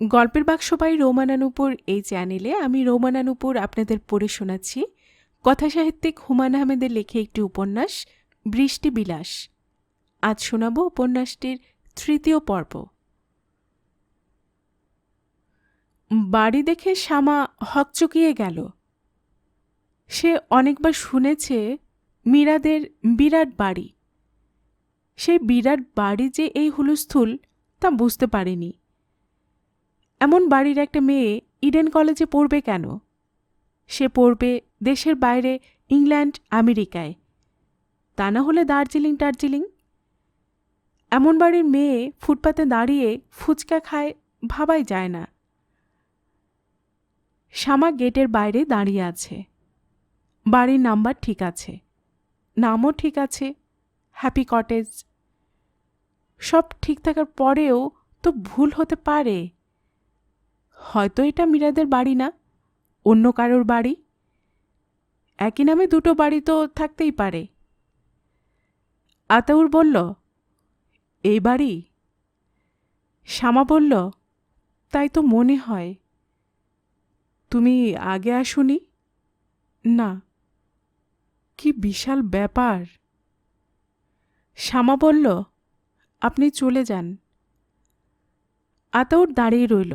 গল্পের বাক্স বাই রোমানা নূপুর এই চ্যানেলে আমি রোমানা নূপুর আপনাদের পড়ে শোনাচ্ছি কথাসাহিত্যিক হুমায়ূন আহমেদের লেখা একটি উপন্যাস বৃষ্টি বিলাস। আজ শোনাব উপন্যাসটির তৃতীয় পর্ব। বাড়ি দেখে শ্যামা হকচকিয়ে গেল। সে অনেকবার শুনেছে মীরাদের বিরাট বাড়ি। সেই বিরাট বাড়ি যে এই হুলস্থুল তা বুঝতে পারেনি। এমন বাড়ির একটা মেয়ে ইডেন কলেজে পড়বে কেন? সে পড়বে দেশের বাইরে, ইংল্যান্ড, আমেরিকায়, তা না হলে দার্জিলিং। এমন বাড়ির মেয়ে ফুটপাতে দাঁড়িয়ে ফুচকা খায়, ভাবাই যায় না। শ্যামা গেটের বাইরে দাঁড়িয়ে আছে। বাড়ির নাম্বার ঠিক আছে, নামও ঠিক আছে, হ্যাপি কটেজ। সব ঠিক থাকার পরেও তো ভুল হতে পারে। হয়তো এটা মীরাদের বাড়ি না, অন্য কারোর বাড়ি। একই নামে দুটো বাড়ি তো থাকতেই পারে। আতাউর বলল, এই বাড়ি? শ্যামা বলল, তাই তো মনে হয়। তুমি আগে আসোনি? না। কি বিশাল ব্যাপার। শ্যামা বলল, আপনি চলে যান। আতাউর দাঁড়িয়ে রইল,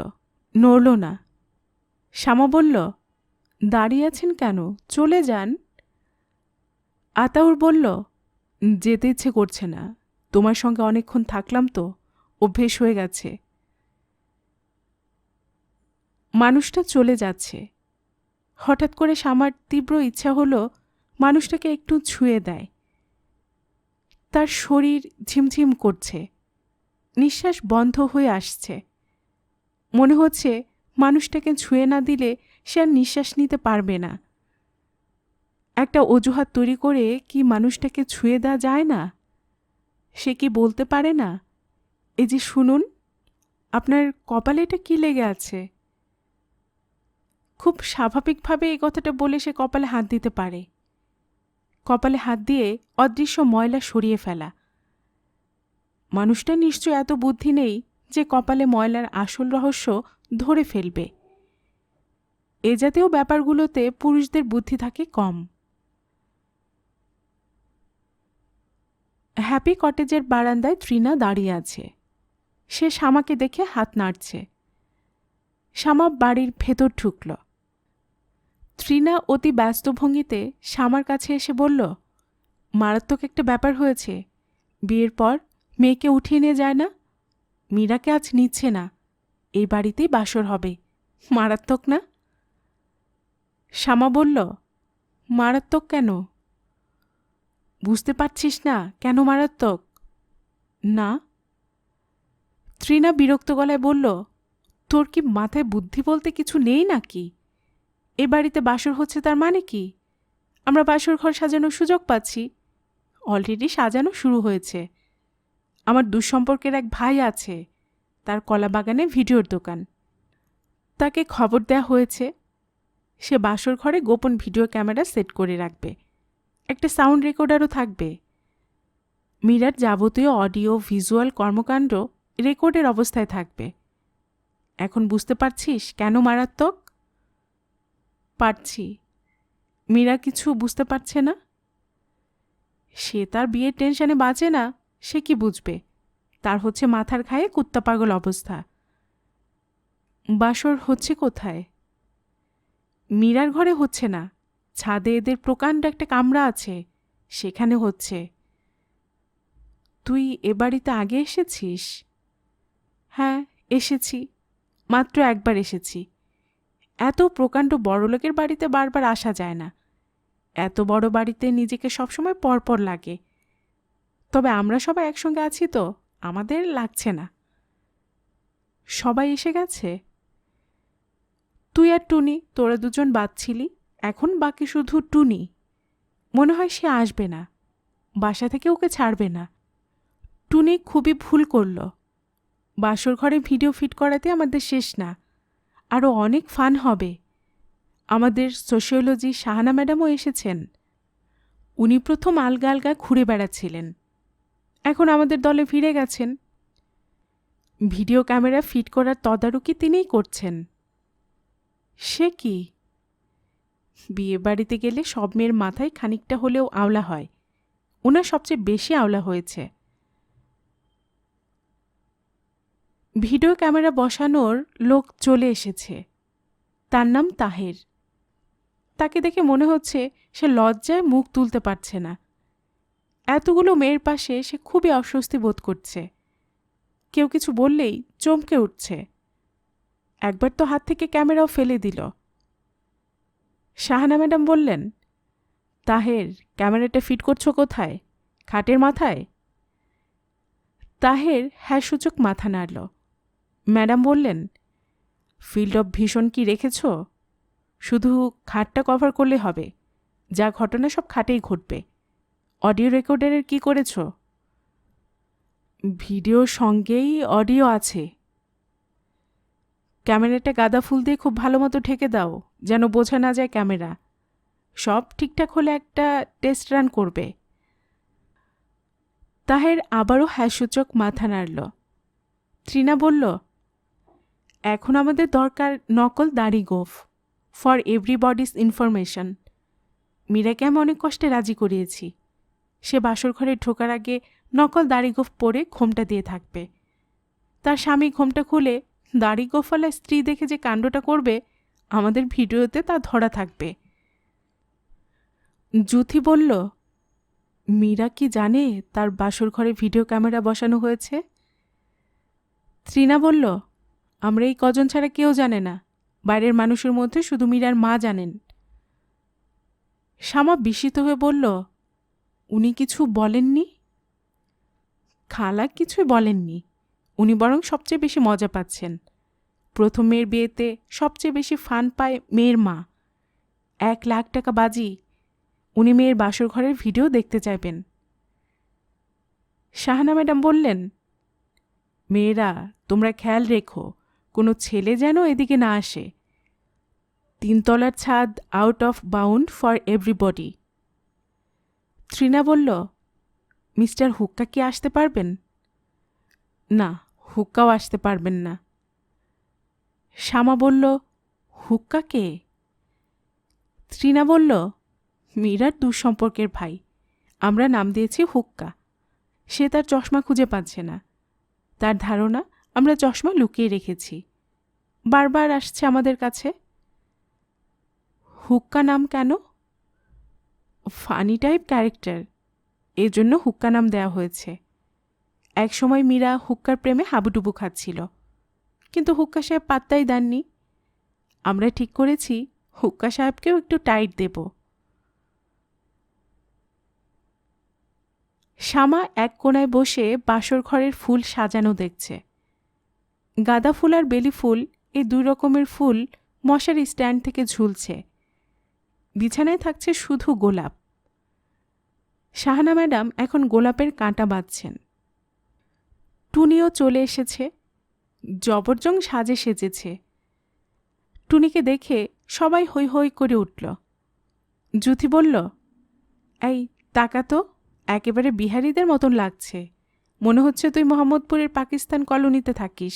নড়ল না। শ্যামা বলল, দাঁড়িয়ে আছেন কেন, চলে যান। আতাউর বলল, যেতে ইচ্ছে করছে না, তোমার সঙ্গে অনেকক্ষণ থাকলাম তো, অভ্যেস হয়ে গেছে। মানুষটা চলে যাচ্ছে। হঠাৎ করে শ্যামার তীব্র ইচ্ছা হলো মানুষটাকে একটু ছুঁয়ে দেয়। তার শরীর ঝিমঝিম করছে, নিঃশ্বাস বন্ধ হয়ে আসছে। মনে হচ্ছে মানুষটাকে ছুঁয়ে না দিলে সে আর নিঃশ্বাস নিতে পারবে না। একটা অজুহাত তৈরি করে কি মানুষটাকে ছুঁয়ে দেওয়া যায় না? সে কি বলতে পারে না, এই যে শুনুন, আপনার কপালে এটা কি লেগে আছে? খুব স্বাভাবিকভাবে এই কথাটা বলে সে কপালে হাত দিতে পারে। কপালে হাত দিয়ে অদৃশ্য ময়লা সরিয়ে ফেলা। মানুষটা নিশ্চয় এত বুদ্ধি নেই যে কপালে ময়লার আসল রহস্য ধরে ফেলবে। এ জাতীয় ব্যাপারগুলোতে পুরুষদের বুদ্ধি থাকে কম। হ্যাপি কটেজের বারান্দায় তৃণা দাঁড়িয়ে আছে। সে শ্যামাকে দেখে হাত নাড়ছে। শ্যামা বাড়ির ভেতর ঢুকল। তৃণা অতি ব্যস্ত ভঙ্গিতে শ্যামার কাছে এসে বলল, মারাত্মক একটা ব্যাপার হয়েছে। বিয়ের পর মেয়েকে উঠিয়ে নিয়ে যায় না, মীরাকে আজ নিচ্ছে না, এই বাড়িতেই বাসর হবে। মারাত্মক না? শ্যামা বলল, মারাত্মক কেন? বুঝতে পারছিস না কেন মারাত্মক? না। তৃণা বিরক্ত গলায় বলল, তোর কি মাথায় বুদ্ধি বলতে কিছু নেই নাকি? এ বাড়িতে বাসর হচ্ছে তার মানে কি? আমরা বাসর ঘর সাজানোর সুযোগ পাচ্ছি। অলরেডি সাজানো শুরু হয়েছে। আমার দুঃসম্পর্কের এক ভাই আছে, তার কলা বাগানে ভিডিওর দোকান। তাকে খবর দেয়া হয়েছে সে বাসর ঘরে গোপন ভিডিও ক্যামেরা সেট করে রাখবে, একটা সাউন্ড রেকর্ডারও থাকবে। মীরার যাবতীয় অডিও ভিজুয়াল কর্মকাণ্ড রেকর্ডের অবস্থায় থাকবে। এখন বুঝতে পারছিস কেন মারাত্মক? পারছি। মীরা কিছু বুঝতে পারছে না। সে তার বিয়ের টেনশনে বাঁচে না, সে কি বুঝবে? তার হচ্ছে মাথার ঘায়ে কুত্তা পাগল অবস্থা। বাসর হচ্ছে কোথায়? মীরার ঘরে হচ্ছে না, ছাদে এদের প্রকাণ্ড একটা কামরা আছে, সেখানে হচ্ছে। তুই এ বাড়িতে আগে এসেছিস? হ্যাঁ, এসেছি, মাত্র একবার এসেছি। এত প্রকাণ্ড বড়লোকের বাড়িতে বারবার আসা যায় না। এত বড় বাড়িতে নিজেকে সবসময় পরপর লাগে। তবে আমরা সবাই একসঙ্গে আছি তো আমাদের লাগছে না। সবাই এসে গেছে? তুই আর টুনি, তোরা দুজন বাদ ছিলি, এখন বাকি শুধু টুনি। মনে হয় সে আসবে না, বাসা থেকে ওকে ছাড়বে না। টুনি খুবই ভুল করল। বাসর ঘরে ভিডিও ফিট করাতে আমাদের শেষ না, আরও অনেক ফান হবে। আমাদের সোশিওলজি শাহানা ম্যাডামও এসেছেন। উনি প্রথম আলগা আলগা ঘুরে বেড়াচ্ছিলেন, এখন আমাদের দলে ফিরে গেছেন। ভিডিও ক্যামেরা ফিট করার তদারকি তিনিই করছেন। সে কি? বিয়ে বাড়িতে গেলে সব মেয়ের মাথায় খানিকটা হলেও আওলা হয়, ওনার সবচেয়ে বেশি আওলা হয়েছে। ভিডিও ক্যামেরা বসানোর লোক চলে এসেছে। তার নাম তাহের। তাকে দেখে মনে হচ্ছে সে লজ্জায় মুখ তুলতে পারছে না। এতগুলো মেয়ের পাশে সে খুবই অস্বস্তি বোধ করছে। কেউ কিছু বললেই চমকে উঠছে। একবার তো হাত থেকে ক্যামেরাও ফেলে দিল। শাহানা ম্যাডাম বললেন, তাহের, ক্যামেরাটা ফিট করছো কোথায়? খাটের মাথায়? তাহের হ্যাঁ সূচক মাথা নাড়ল। ম্যাডাম বললেন, ফিল্ড অফ ভিশন কি রেখেছ? শুধু খাটটা কভার করলে হবে, যা ঘটনা সব খাটেই ঘটবে। অডিও রেকর্ডারের কি করেছ? ভিডিওর সঙ্গেই অডিও আছে। ক্যামেরাটা গাঁদা ফুল দিয়ে খুব ভালো মতো ঢেকে দাও, যেন বোঝা না যায় ক্যামেরা। সব ঠিকঠাক হলে একটা টেস্ট রান করবে। তাহের আবারও হ্যাঁসূচক মাথা নাড়ল। তৃণা বলল, এখন আমাদের দরকার নকল দাড়ি গোঁফ, ফর এভরিবডিস ইনফরমেশন। মীরাকে আমি অনেক কষ্টে রাজি করিয়েছি। সে বাসর ঘরে ঢোকার আগে নকল দাড়ি গোঁফ পরে ঘোমটা দিয়ে থাকবে। তার স্বামী ঘোমটা খুলে দাড়ি গোঁফওয়ালা স্ত্রী দেখে যে কাণ্ডটা করবে, আমাদের ভিডিওতে তা ধরা থাকবে। জুথি বলল, মীরা কি জানে তার বাসর ঘরে ভিডিও ক্যামেরা বসানো হয়েছে? তৃণা বলল, আমরা এই কজন ছাড়া কেউ জানে না। বাইরের মানুষের মধ্যে শুধু মীরার মা জানেন। শ্যামা বিস্মিত হয়ে বলল, উনি কিছু বলেননি? খালা কিছুই বলেননি। উনি বরং সবচেয়ে বেশি মজা পাচ্ছেন। প্রথম মেয়ের বিয়েতে সবচেয়ে বেশি ফান পায় মেয়ের মা। 1,00,000 টাকা বাজি, উনি মেয়ের বাসর ঘরের ভিডিও দেখতে চাইবেন। শাহানা ম্যাডাম বললেন, মেয়েরা, তোমরা খেয়াল রেখো কোনো ছেলে যেন এদিকে না আসে। 3 তলার ছাদ out of bound for everybody. Trina বলল, মিস্টার হুক্কা কি আসতে পারবেন? না, হুক্কাও আসতে পারবেন না। শ্যামা বলল, হুক্কা কে? তৃণা বলল, মীরার দুঃসম্পর্কের ভাই। আমরা নাম দিয়েছি হুক্কা। সে তার চশমা খুঁজে পাচ্ছে না। তার ধারণা আমরা চশমা লুকিয়ে রেখেছি। বারবার আসছে আমাদের কাছে। হুক্কা নাম কেন? ফানি টাইপ ক্যারেক্টার, এজন্য হুক্কা নাম দেওয়া হয়েছে। একসময় মীরা হুক্কার প্রেমে হাবুডুবু খাচ্ছিল, কিন্তু হুক্কা সাহেব পাত্তাই দেননি। আমরা ঠিক করেছি হুক্কা সাহেবকেও একটু টাইট দেব। শ্যামা এক কোণায় বসে বাসর ঘরের ফুল সাজানো দেখছে। গাঁদা ফুল আর বেলি ফুল, এই 2 রকমের ফুল মশার স্ট্যান্ড থেকে ঝুলছে। বিছানায় থাকছে শুধু গোলাপ। শাহানা ম্যাডাম এখন গোলাপের কাঁটা বাঁধছেন। টুনিও চলে এসেছে। জবরজং সাজে সেজেছে। টুনিকে দেখে সবাই হৈ হৈ করে উঠল। জুথি বলল, এই তাকা তো, একেবারে বিহারিদের মতন লাগছে। মনে হচ্ছে তুই মোহাম্মদপুরের পাকিস্তান কলোনিতে থাকিস।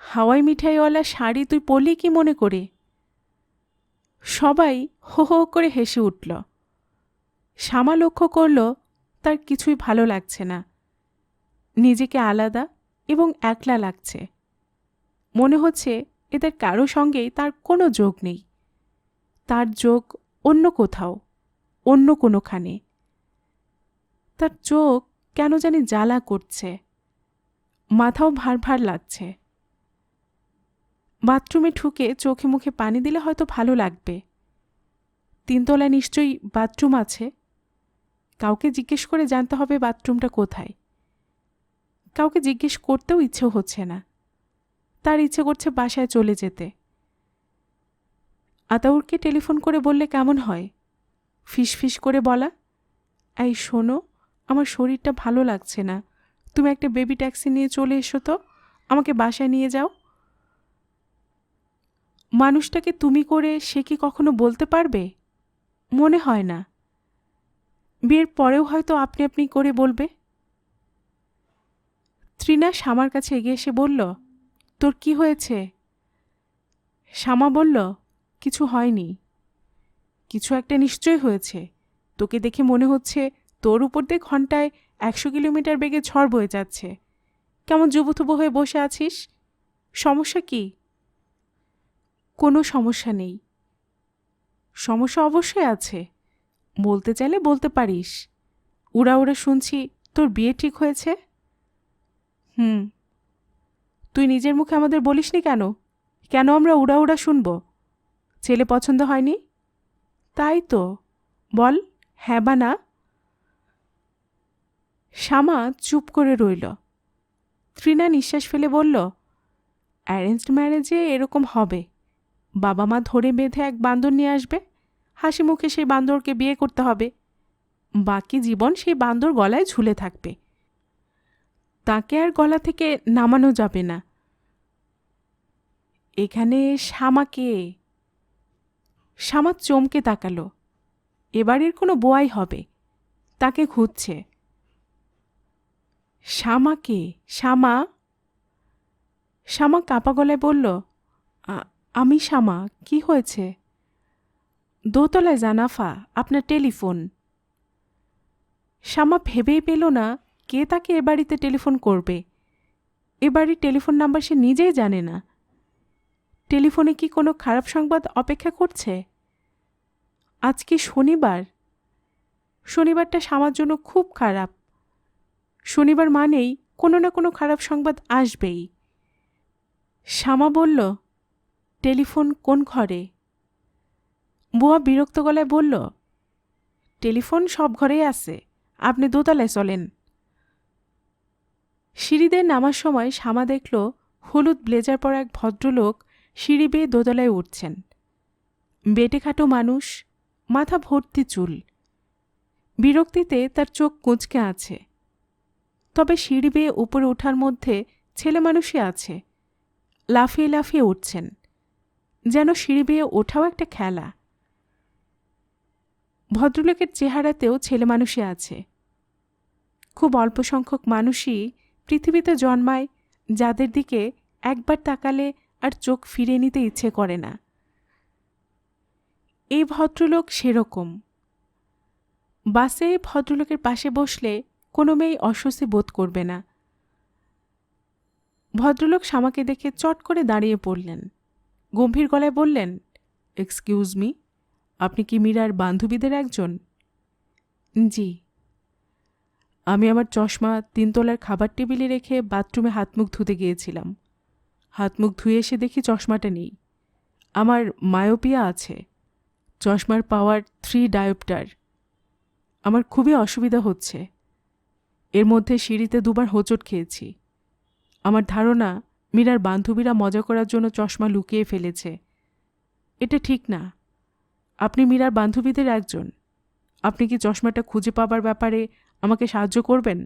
হাওয়াই মিঠাইওয়ালা শাড়ি তুই পরলি কি মনে করে? সবাই হো হো করে হেসে উঠল। শ্যামা লক্ষ্য করল তার কিছুই ভালো লাগছে না। নিজেকে আলাদা এবং একলা লাগছে। মনে হচ্ছে এদের কারো সঙ্গেই তার কোনো যোগ নেই। তার যোগ অন্য কোথাও, অন্য কোনোখানে। তার চোখ কেন জানি জ্বালা করছে, মাথাও ভার ভার লাগছে। বাথরুমে ঢুকে চোখে মুখে পানি দিলে হয়তো ভালো লাগবে। 3 তলায় নিশ্চয়ই বাথরুম আছে। কাউকে জিজ্ঞেস করে জানতে হবে বাথরুমটা কোথায়। কাউকে জিজ্ঞেস করতেও ইচ্ছে হচ্ছে না। তার ইচ্ছে করছে বাসায় চলে যেতে। আতাউরকে টেলিফোন করে বললে কেমন হয়? ফিস করে বলা, এই শোনো, আমার শরীরটা ভালো লাগছে না, তুমি একটা বেবি ট্যাক্সি নিয়ে চলে এসো তো, আমাকে বাসায় নিয়ে যাও। মানুষটাকে তুমি করে সে কি কখনো বলতে পারবে? মনে হয় না। বিয়ের পরেও হয়তো আপনি আপনি করে বলবে। তৃণা শ্যামার কাছে এগিয়ে এসে বলল, তোর কি হয়েছে? শ্যামা বলল, কিছু হয়নি। কিছু একটা নিশ্চয় হয়েছে। তোকে দেখে মনে হচ্ছে তোর উপর দিয়ে ঘন্টায় 100 কিলোমিটার বেগে ঝড় বয়ে যাচ্ছে। কেমন জুবুথুবু হয়ে বসে আছিস? সমস্যা কি? কোনো সমস্যা নেই। সমস্যা অবশ্যই আছে, বলতে চাইলে বলতে পারিস। উড়া উড়া শুনছি তোর বিয়ে ঠিক হয়েছে। তুই নিজের মুখে আমাদের বলিসনি কেন? কেন আমরা উড়া উড়া শুনব? ছেলে পছন্দ হয়নি? তাই তো, বল হ্যাঁ বা না। শ্যামা চুপ করে রইল। তৃণা নিঃশ্বাস ফেলে বলল, অ্যারেঞ্জড ম্যারেজে এরকম হবে। বাবা মা ধরে বেঁধে এক বান্দর নিয়ে আসবে, হাসি মুখে সেই বান্দরকে বিয়ে করতে হবে। বাকি জীবন সেই বান্দর গলায় ঝুলে থাকবে, তাকে আর গলা থেকে নামানো যাবে না। এখানে শ্যামাকে? শ্যামা চমকে তাকালো। এবারের কোনো বোয়াই হবে, তাকে খুঁজছে। শ্যামাকে? শ্যামা? শ্যামা কাঁপা গলায় বলল, আমি শ্যামা, কি হয়েছে? দোতলায় জানাফা, আপনার টেলিফোন। শ্যামা ভেবেই পেল না কে তাকে এ বাড়িতে টেলিফোন করবে। এ বাড়ির টেলিফোন নাম্বার সে নিজেই জানে না। টেলিফোনে কি কোনো খারাপ সংবাদ অপেক্ষা করছে? আজ কি শনিবার? শনিবারটা শ্যামার জন্য খুব খারাপ। শনিবার মানেই কোনো না কোনো খারাপ সংবাদ আসবেই। শ্যামা বলল, টেলিফোন কোন ঘরে? বুয়া বিরক্ত গলায় বলল, টেলিফোন সব ঘরেই আছে, আপনি দোতলায় চলেন। সিঁড়িতে নামার সময় শ্যামা দেখল হলুদ ব্লেজার পরা এক ভদ্রলোক সিঁড়ি বেয়ে দোতলায় উঠছেন। বেটেখাটো মানুষ, মাথা ভর্তি চুল। বিরক্তিতে তার চোখ কুঁচকে আছে। তবে সিঁড়ি বেয়ে উপরে ওঠার মধ্যে ছেলে মানুষই আছে, লাফিয়ে লাফিয়ে উঠছেন, যেন সিঁড়ি বেয়ে ওঠাও একটা খেলা। ভদ্রলোকের চেহারাতেও ছেলে মানুষই আছে। খুব অল্প সংখ্যক মানুষই পৃথিবীতে জন্মায় যাদের দিকে একবার তাকালে আর চোখ ফিরে নিতে ইচ্ছে করে না। এই ভদ্রলোক সেরকম। বাসে ভদ্রলোকের পাশে বসলে কোনো মেয়ে অস্বস্তি বোধ করবে না। ভদ্রলোক শ্যামাকে দেখে চট করে দাঁড়িয়ে পড়লেন। গম্ভীর গলায় বললেন, এক্সকিউজ মি, আপনি কি মীরার বান্ধবীদের একজন? জি। আমি আমার চশমা 3 তলার খাবার টেবিলে রেখে বাথরুমে হাত মুখ ধুতে গিয়েছিলাম। হাত মুখ ধুয়ে এসে দেখি চশমাটা নেই। আমার মায়োপিয়া আছে, চশমার পাওয়ার 3 ডায়োপ্টার। আমার খুবই অসুবিধা হচ্ছে। এর মধ্যে সিঁড়িতে 2বার হোঁচট খেয়েছি। আমার ধারণা মীরার বান্ধবীরা মজা করার জন্য চশমা লুকিয়ে ফেলেছে। এটা ঠিক না। আপনি মীরার বান্ধবীদের একজন। আপনি কি চশমাটা খুঁজে পাবার ব্যাপারে আমাকে সাহায্য করবেন?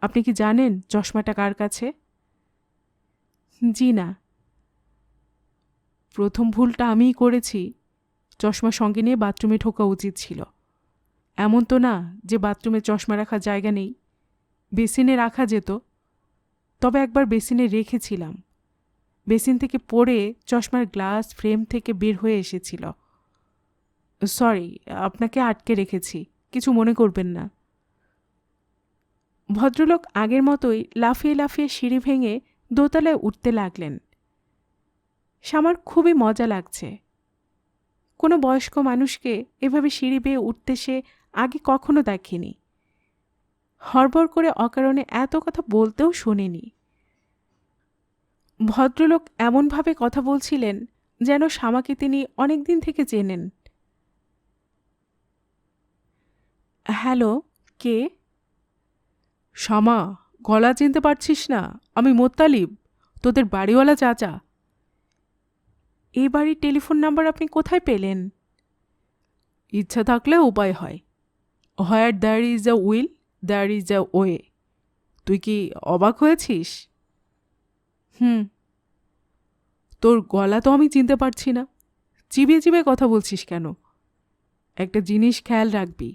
আপনি কি জানেন চশমাটা কার কাছে? জি না। প্রথম ভুলটা আমিই করেছি। চশমা সঙ্গে নিয়ে বাথরুমে ঢোকা উচিত ছিল। এমন তো না যে বাথরুমে চশমা রাখার জায়গা নেই, বেসিনে রাখা যেত। তবে একবার বেসিনে রেখেছিলাম। বেসিন থেকে পড়ে চশমার গ্লাস ফ্রেম থেকে বের হয়ে এসেছিল। সরি, আপনাকে আটকে রেখেছি, কিছু মনে করবেন না। ভদ্রলোক আগের মতোই লাফিয়ে লাফিয়ে সিঁড়ি ভেঙে দোতলায় উঠতে লাগলেন। শ্যামার খুবই মজা লাগছে। কোনো বয়স্ক মানুষকে এভাবে সিঁড়ি বেয়ে উঠতে সে আগে কখনো দেখেনি। হড়বড় করে অকারণে এত কথা বলতেও শোনেনি। ভদ্রলোক এমনভাবে কথা বলছিলেন যেন শ্যামাকে তিনি অনেক দিন থেকে চেনেন। হ্যালো, কে? শ্যামা, গলা চিনতে পারছিস না? আমি মোত্তালিব, তোদের বাড়িওয়ালা চাচা। এই বাড়ির টেলিফোন নাম্বার আপনি কোথায় পেলেন? ইচ্ছা থাকলে উপায় হয়। Where there is a will there is a way. তুই কি অবাক হয়েছিস? তোর গলা তো আমি চিনতে পারছি না। চিবিয়ে চিবিয়ে কথা বলছিস কেন? একটা জিনিস খেয়াল রাখবি,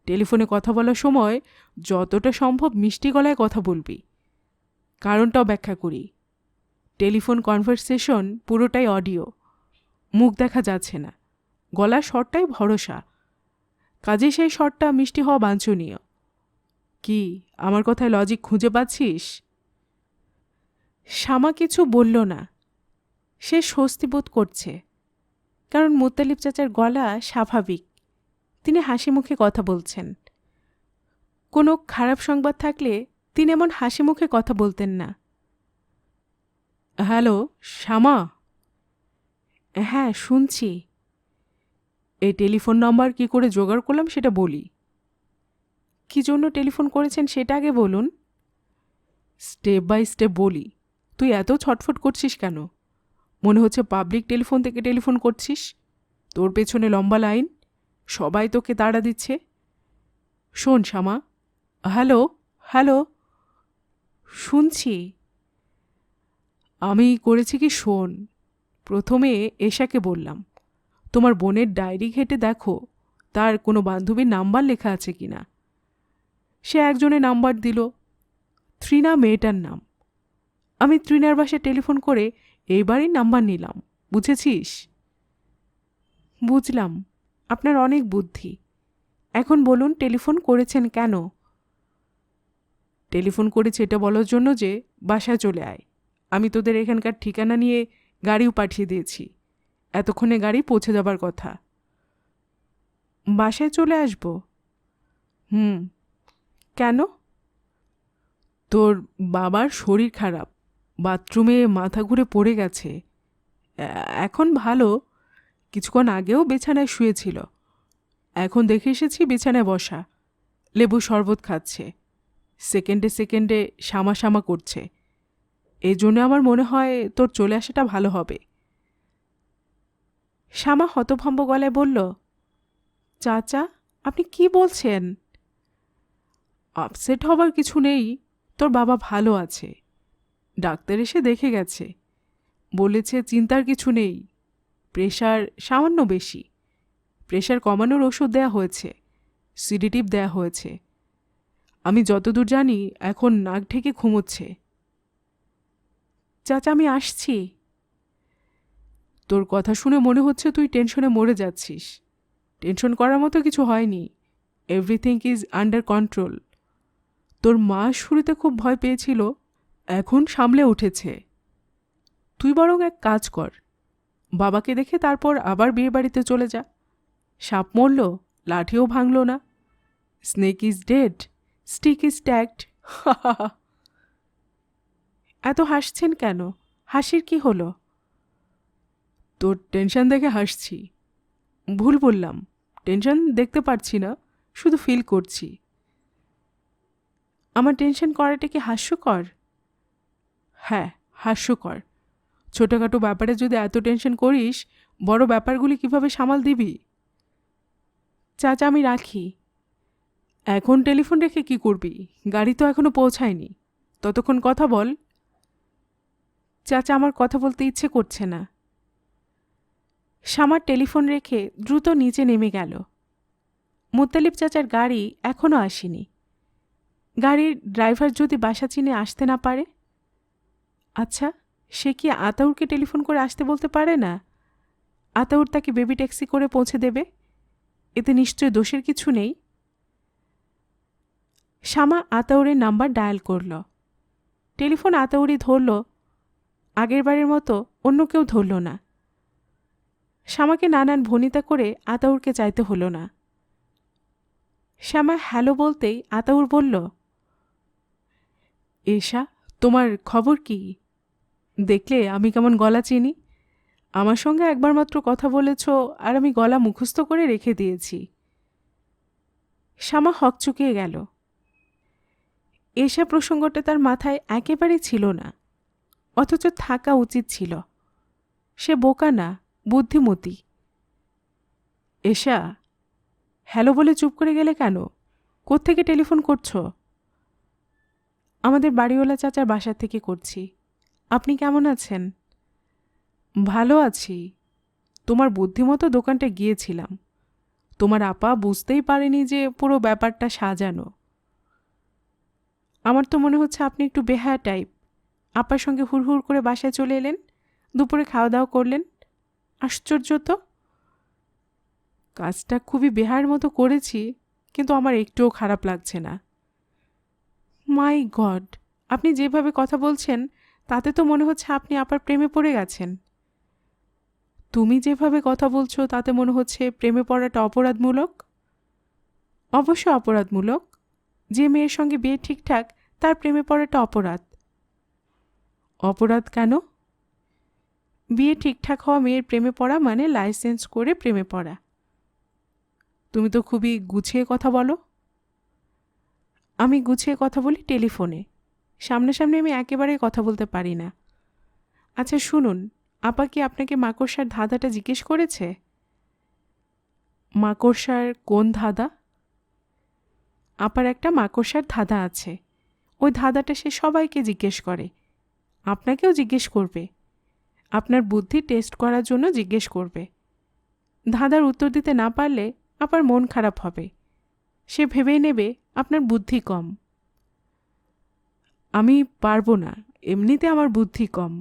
টেলিফোনে কথা বলার সময় যতটা সম্ভব মিষ্টি গলায় কথা বলবি। কারণটাও ব্যাখ্যা করি। টেলিফোন কনভারসেশন পুরোটাই অডিও, মুখ দেখা যাচ্ছে না, গলার স্বরটাই ভরসা, কাজে সেই স্বরটা মিষ্টি হওয়া বাঞ্ছনীয়। কি আমার কথায় লজিক খুঁজে পাচ্ছিস? শ্যামা কিছু বলল না। সে স্বস্তি বোধ করছে, কারণ মুত্তালিব চাচার গলা স্বাভাবিক, তিনি হাসি মুখে কথা বলছেন। কোনো খারাপ সংবাদ থাকলে তিনি এমন হাসি মুখে কথা বলতেন না। হ্যালো শ্যামা। হ্যাঁ শুনছি। এই টেলিফোন নাম্বার কি করে জোগাড় করলাম সেটা বলি। কী জন্য টেলিফোন করেছেন সেটা আগে বলুন। স্টেপ বাই স্টেপ বলি। তুই এত ছটফট করছিস কেন? মনে হচ্ছে পাবলিক টেলিফোন থেকে টেলিফোন করছিস। তোর পেছনে লম্বা লাইন, সবাই তোকে তাড়া দিচ্ছে। শোন শ্যামা। হ্যালো হ্যালো, শুনছি। আমি করেছি কি শোন। প্রথমে এশাকে বললাম, তোমার বোনের ডায়েরি ঘেঁটে দেখো তার কোনো বান্ধবীর নাম্বার লেখা আছে কি না। সে একজনের নাম্বার দিল, ত্রিনা মেয়েটার নাম। আমি ত্রিনার বাসায় টেলিফোন করে এইবারই নাম্বার নিলাম, বুঝেছিস? বুঝলাম, আপনার অনেক বুদ্ধি। এখন বলুন টেলিফোন করেছেন কেন? টেলিফোন করেছি এটা বলার জন্য যে বাসায় চলে আয়। আমি তোদের এখানকার ঠিকানা নিয়ে গাড়িও পাঠিয়ে দিয়েছি, এতক্ষণে গাড়ি পৌঁছে যাবার কথা। বাসায় চলে আসব? কেন? তোর বাবার শরীর খারাপ, বাথরুমে মাথা ঘুরে পড়ে গেছে। এখন ভালো, কিছুক্ষণ আগেও বিছানায় শুয়েছিল। এখন দেখে এসেছি বিছানায় বসা, লেবু শরবত খাচ্ছে, সেকেন্ডে সেকেন্ডে শামা শামা করছে। এই জন্য আমার মনে হয় তোর চলে আসাটা ভালো হবে। শ্যামা হতভম্ব গলায় বলল, চাচা আপনি কি বলছেন? আপসেট হবার কিছু নেই, তোর বাবা ভালো আছে। ডাক্তার এসে দেখে গেছে, বলেছে চিন্তার কিছু নেই। প্রেশার সামান্য বেশি, প্রেশার কমানোর ওষুধ দেয়া হয়েছে, সিডেটিভ দেয়া হয়েছে। আমি যতদূর জানি এখন নাক ঢেকে ঘুমোচ্ছে। চাচা আমি আসছি। তোর কথা শুনে মনে হচ্ছে তুই টেনশনে মরে যাচ্ছিস। টেনশন করার মতো কিছু হয়নি, এভরিথিং ইজ আন্ডার কন্ট্রোল। তোর মা শুরুতে খুব ভয় পেয়েছিল, এখন সামলে উঠেছে। তুই বরং এক কাজ কর, বাবাকে দেখে তারপর আবার বিয়ে বাড়িতে চলে যা। সাপ মরল, লাঠিও ভাঙল না। Snake is dead, stick is tagged. এত হাসছেন কেন? হাসির কি হলো? তোর টেনশন দেখে হাসছি। ভুল বললাম, টেনশন দেখতে পারছি না, শুধু ফিল করছি। আমার টেনশন করাটা কি হাস্যকর? হ্যাঁ হাস্যকর। ছোটোখাটো ব্যাপারে যদি এত টেনশন করিস, বড় ব্যাপারগুলি কিভাবে সামাল দিবি? চাচা আমি রাখি। এখন টেলিফোন রেখে কি করবি? গাড়ি তো এখনো পৌঁছায়নি, ততক্ষণ কথা বল। চাচা আমার কথা বলতে ইচ্ছে করছে না। শ্যামার টেলিফোন রেখে দ্রুত নিচে নেমে গেল। মুত্তালিব চাচার গাড়ি এখনও আসেনি। গাড়ির ড্রাইভার যদি বাসা চিনে আসতে না পারে? আচ্ছা, সে কি আতাউরকে টেলিফোন করে আসতে বলতে পারে না? আতাউর তাকে বেবি ট্যাক্সি করে পৌঁছে দেবে, এতে নিশ্চয় দোষের কিছু নেই। শ্যামা আতাউরের নাম্বার ডায়াল করল। টেলিফোন আতাউরই ধরল, আগের বারের মতো অন্য কেউ ধরল না। শ্যামাকে নানান ভনিতা করে আতাউরকে চাইতে হলো না। শ্যামা হ্যালো বলতেই আতাউর বলল, এশা তোমার খবর কি? দেখলে আমি কেমন গলা চিনি। আমার সঙ্গে একবার মাত্র কথা বলেছ আর আমি গলা মুখস্থ করে রেখে দিয়েছি। শ্যামা হকচকিয়ে গেল। এশা প্রসঙ্গটা তার মাথায় একেবারেই ছিল না, অথচ থাকা উচিত ছিল। সে বোকা না, বুদ্ধিমতী। এশা, হ্যালো বলে চুপ করে গেলে কেন? কোত্থেকে টেলিফোন করছো? আমাদের বাড়িওয়ালা চাচার বাসা থেকে করছি। আপনি কেমন আছেন? ভালো আছি। তোমার বুদ্ধিমতো দোকানটা গিয়েছিলাম। তোমার আপা বুঝতেই পারেনি যে পুরো ব্যাপারটা সাজানো। আমার তো মনে হচ্ছে আপনি একটু বেহায়া টাইপ, আপার সঙ্গে হুড়হুড় করে বাসায় চলে এলেন, দুপুরে খাওয়া দাওয়া করলেন। আশ্চর্য তো! কাজটা খুবই বেহার মতো করেছি, কিন্তু আমার একটুও খারাপ লাগছে না। মাই গড, আপনি যেভাবে কথা বলছেন তাতে তো মনে হচ্ছে আপনি আপার প্রেমে পড়ে গেছেন। তুমি যেভাবে কথা বলছো তাতে মনে হচ্ছে প্রেমে পড়াটা অপরাধমূলক। অবশ্য অপরাধমূলক। যে মেয়ের সঙ্গে বিয়ে ঠিকঠাক তার প্রেমে পড়াটা অপরাধ। অপরাধ কেন? বিয়ে ঠিকঠাক হওয়া মেয়ের প্রেমে পড়া মানে লাইসেন্স করে প্রেমে পড়া। তুমি তো খুবই গুছিয়ে কথা বলো। আমি গুছিয়ে কথা বলি টেলিফোনে, সামনাসামনি আমি একেবারেই কথা বলতে পারি না। আচ্ছা শুনুন, আপা কি আপনাকে মাকড়সার ধাঁধাটা জিজ্ঞেস করেছে? মাকড়সার কোন ধাঁধা? আপার একটা মাকড়সার ধাঁধা আছে, ওই ধাঁধাটা সে সবাইকে জিজ্ঞেস করে, আপনাকেও জিজ্ঞেস করবে। আপনার বুদ্ধি টেস্ট করার জন্য জিজ্ঞেস করবে। ধাঁধার উত্তর দিতে না পারলে আপার মন খারাপ হবে। সে ভেবেই নেবে আপনার বুদ্ধি কম। আমি পারবো না, এমনিতে আমার বুদ্ধি কম,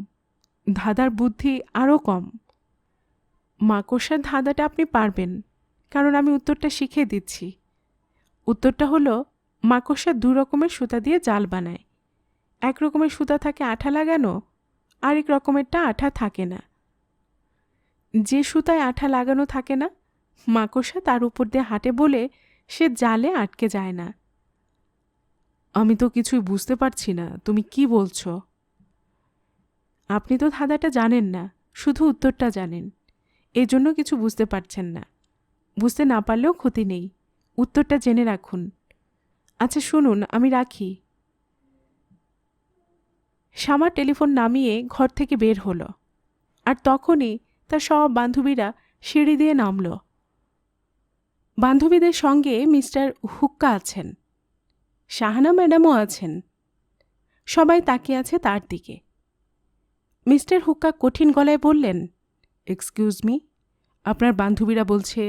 ধাঁধার বুদ্ধি আরও কম। মাকড়সার ধাঁধাটা আপনি পারবেন, কারণ আমি উত্তরটা শিখিয়ে দিচ্ছি। উত্তরটা হলো, মাকড়সা দু রকমের সুতা দিয়ে জাল বানায়। এক রকমের সুতা থাকে আঠা লাগানো, আরেক রকমেরটা আঠা থাকে না। যে সুতায় আঠা লাগানো থাকে না, মাকড়সা তার উপর দিয়ে হাঁটে বলে সে জালে আটকে যায় না। আমি তো কিছুই বুঝতে পারছি না, তুমি কি বলছো? আপনি তো ধাঁধাটা জানেন না, শুধু উত্তরটা জানেন, এজন্য কিছু বুঝতে পারছেন না। বুঝতে না পারলেও ক্ষতি নেই, উত্তরটা জেনে রাখুন। আচ্ছা শুনুন, আমি রাখি। শ্যামা টেলিফোন নামিয়ে ঘর থেকে বের হলো, আর তখনই তার সব বান্ধবীরা সিঁড়ি দিয়ে নামল। বান্ধবীদের সঙ্গে মিস্টার হুক্কা আছেন, শাহানা ম্যাডামও আছেন। সবাই তাকিয়ে আছে তার দিকে। মিস্টার হুক্কা কঠিন গলায় বললেন, এক্সকিউজ মি, আপনার বান্ধবীরা বলছে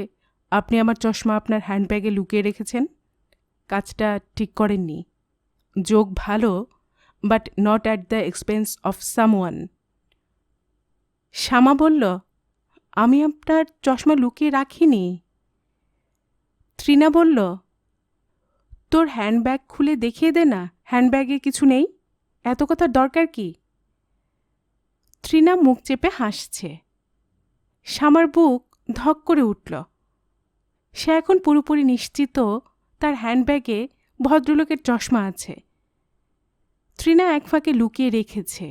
আপনি আমার চশমা আপনার হ্যান্ডব্যাগে লুকিয়ে রেখেছেন। কাজটা ঠিক করেননি। যোগ ভালো, but not at the expense of someone. Shyama বলল, আমি আপনার চশমা লুকিয়ে রাখিনি। তৃণা বলল, তোর হ্যান্ডব্যাগ খুলে দেখিয়ে দে না, হ্যান্ডব্যাগে কিছু নেই, এত কথার দরকার কি? তৃণা মুখ চেপে হাসছে। শ্যামার বুক ধক করে উঠল। সে এখন পুরোপুরি নিশ্চিত তার হ্যান্ডব্যাগে ভদ্রলোকের চশমা আছে। তৃণা এক ফাঁকে লুকিয়ে রেখেছে।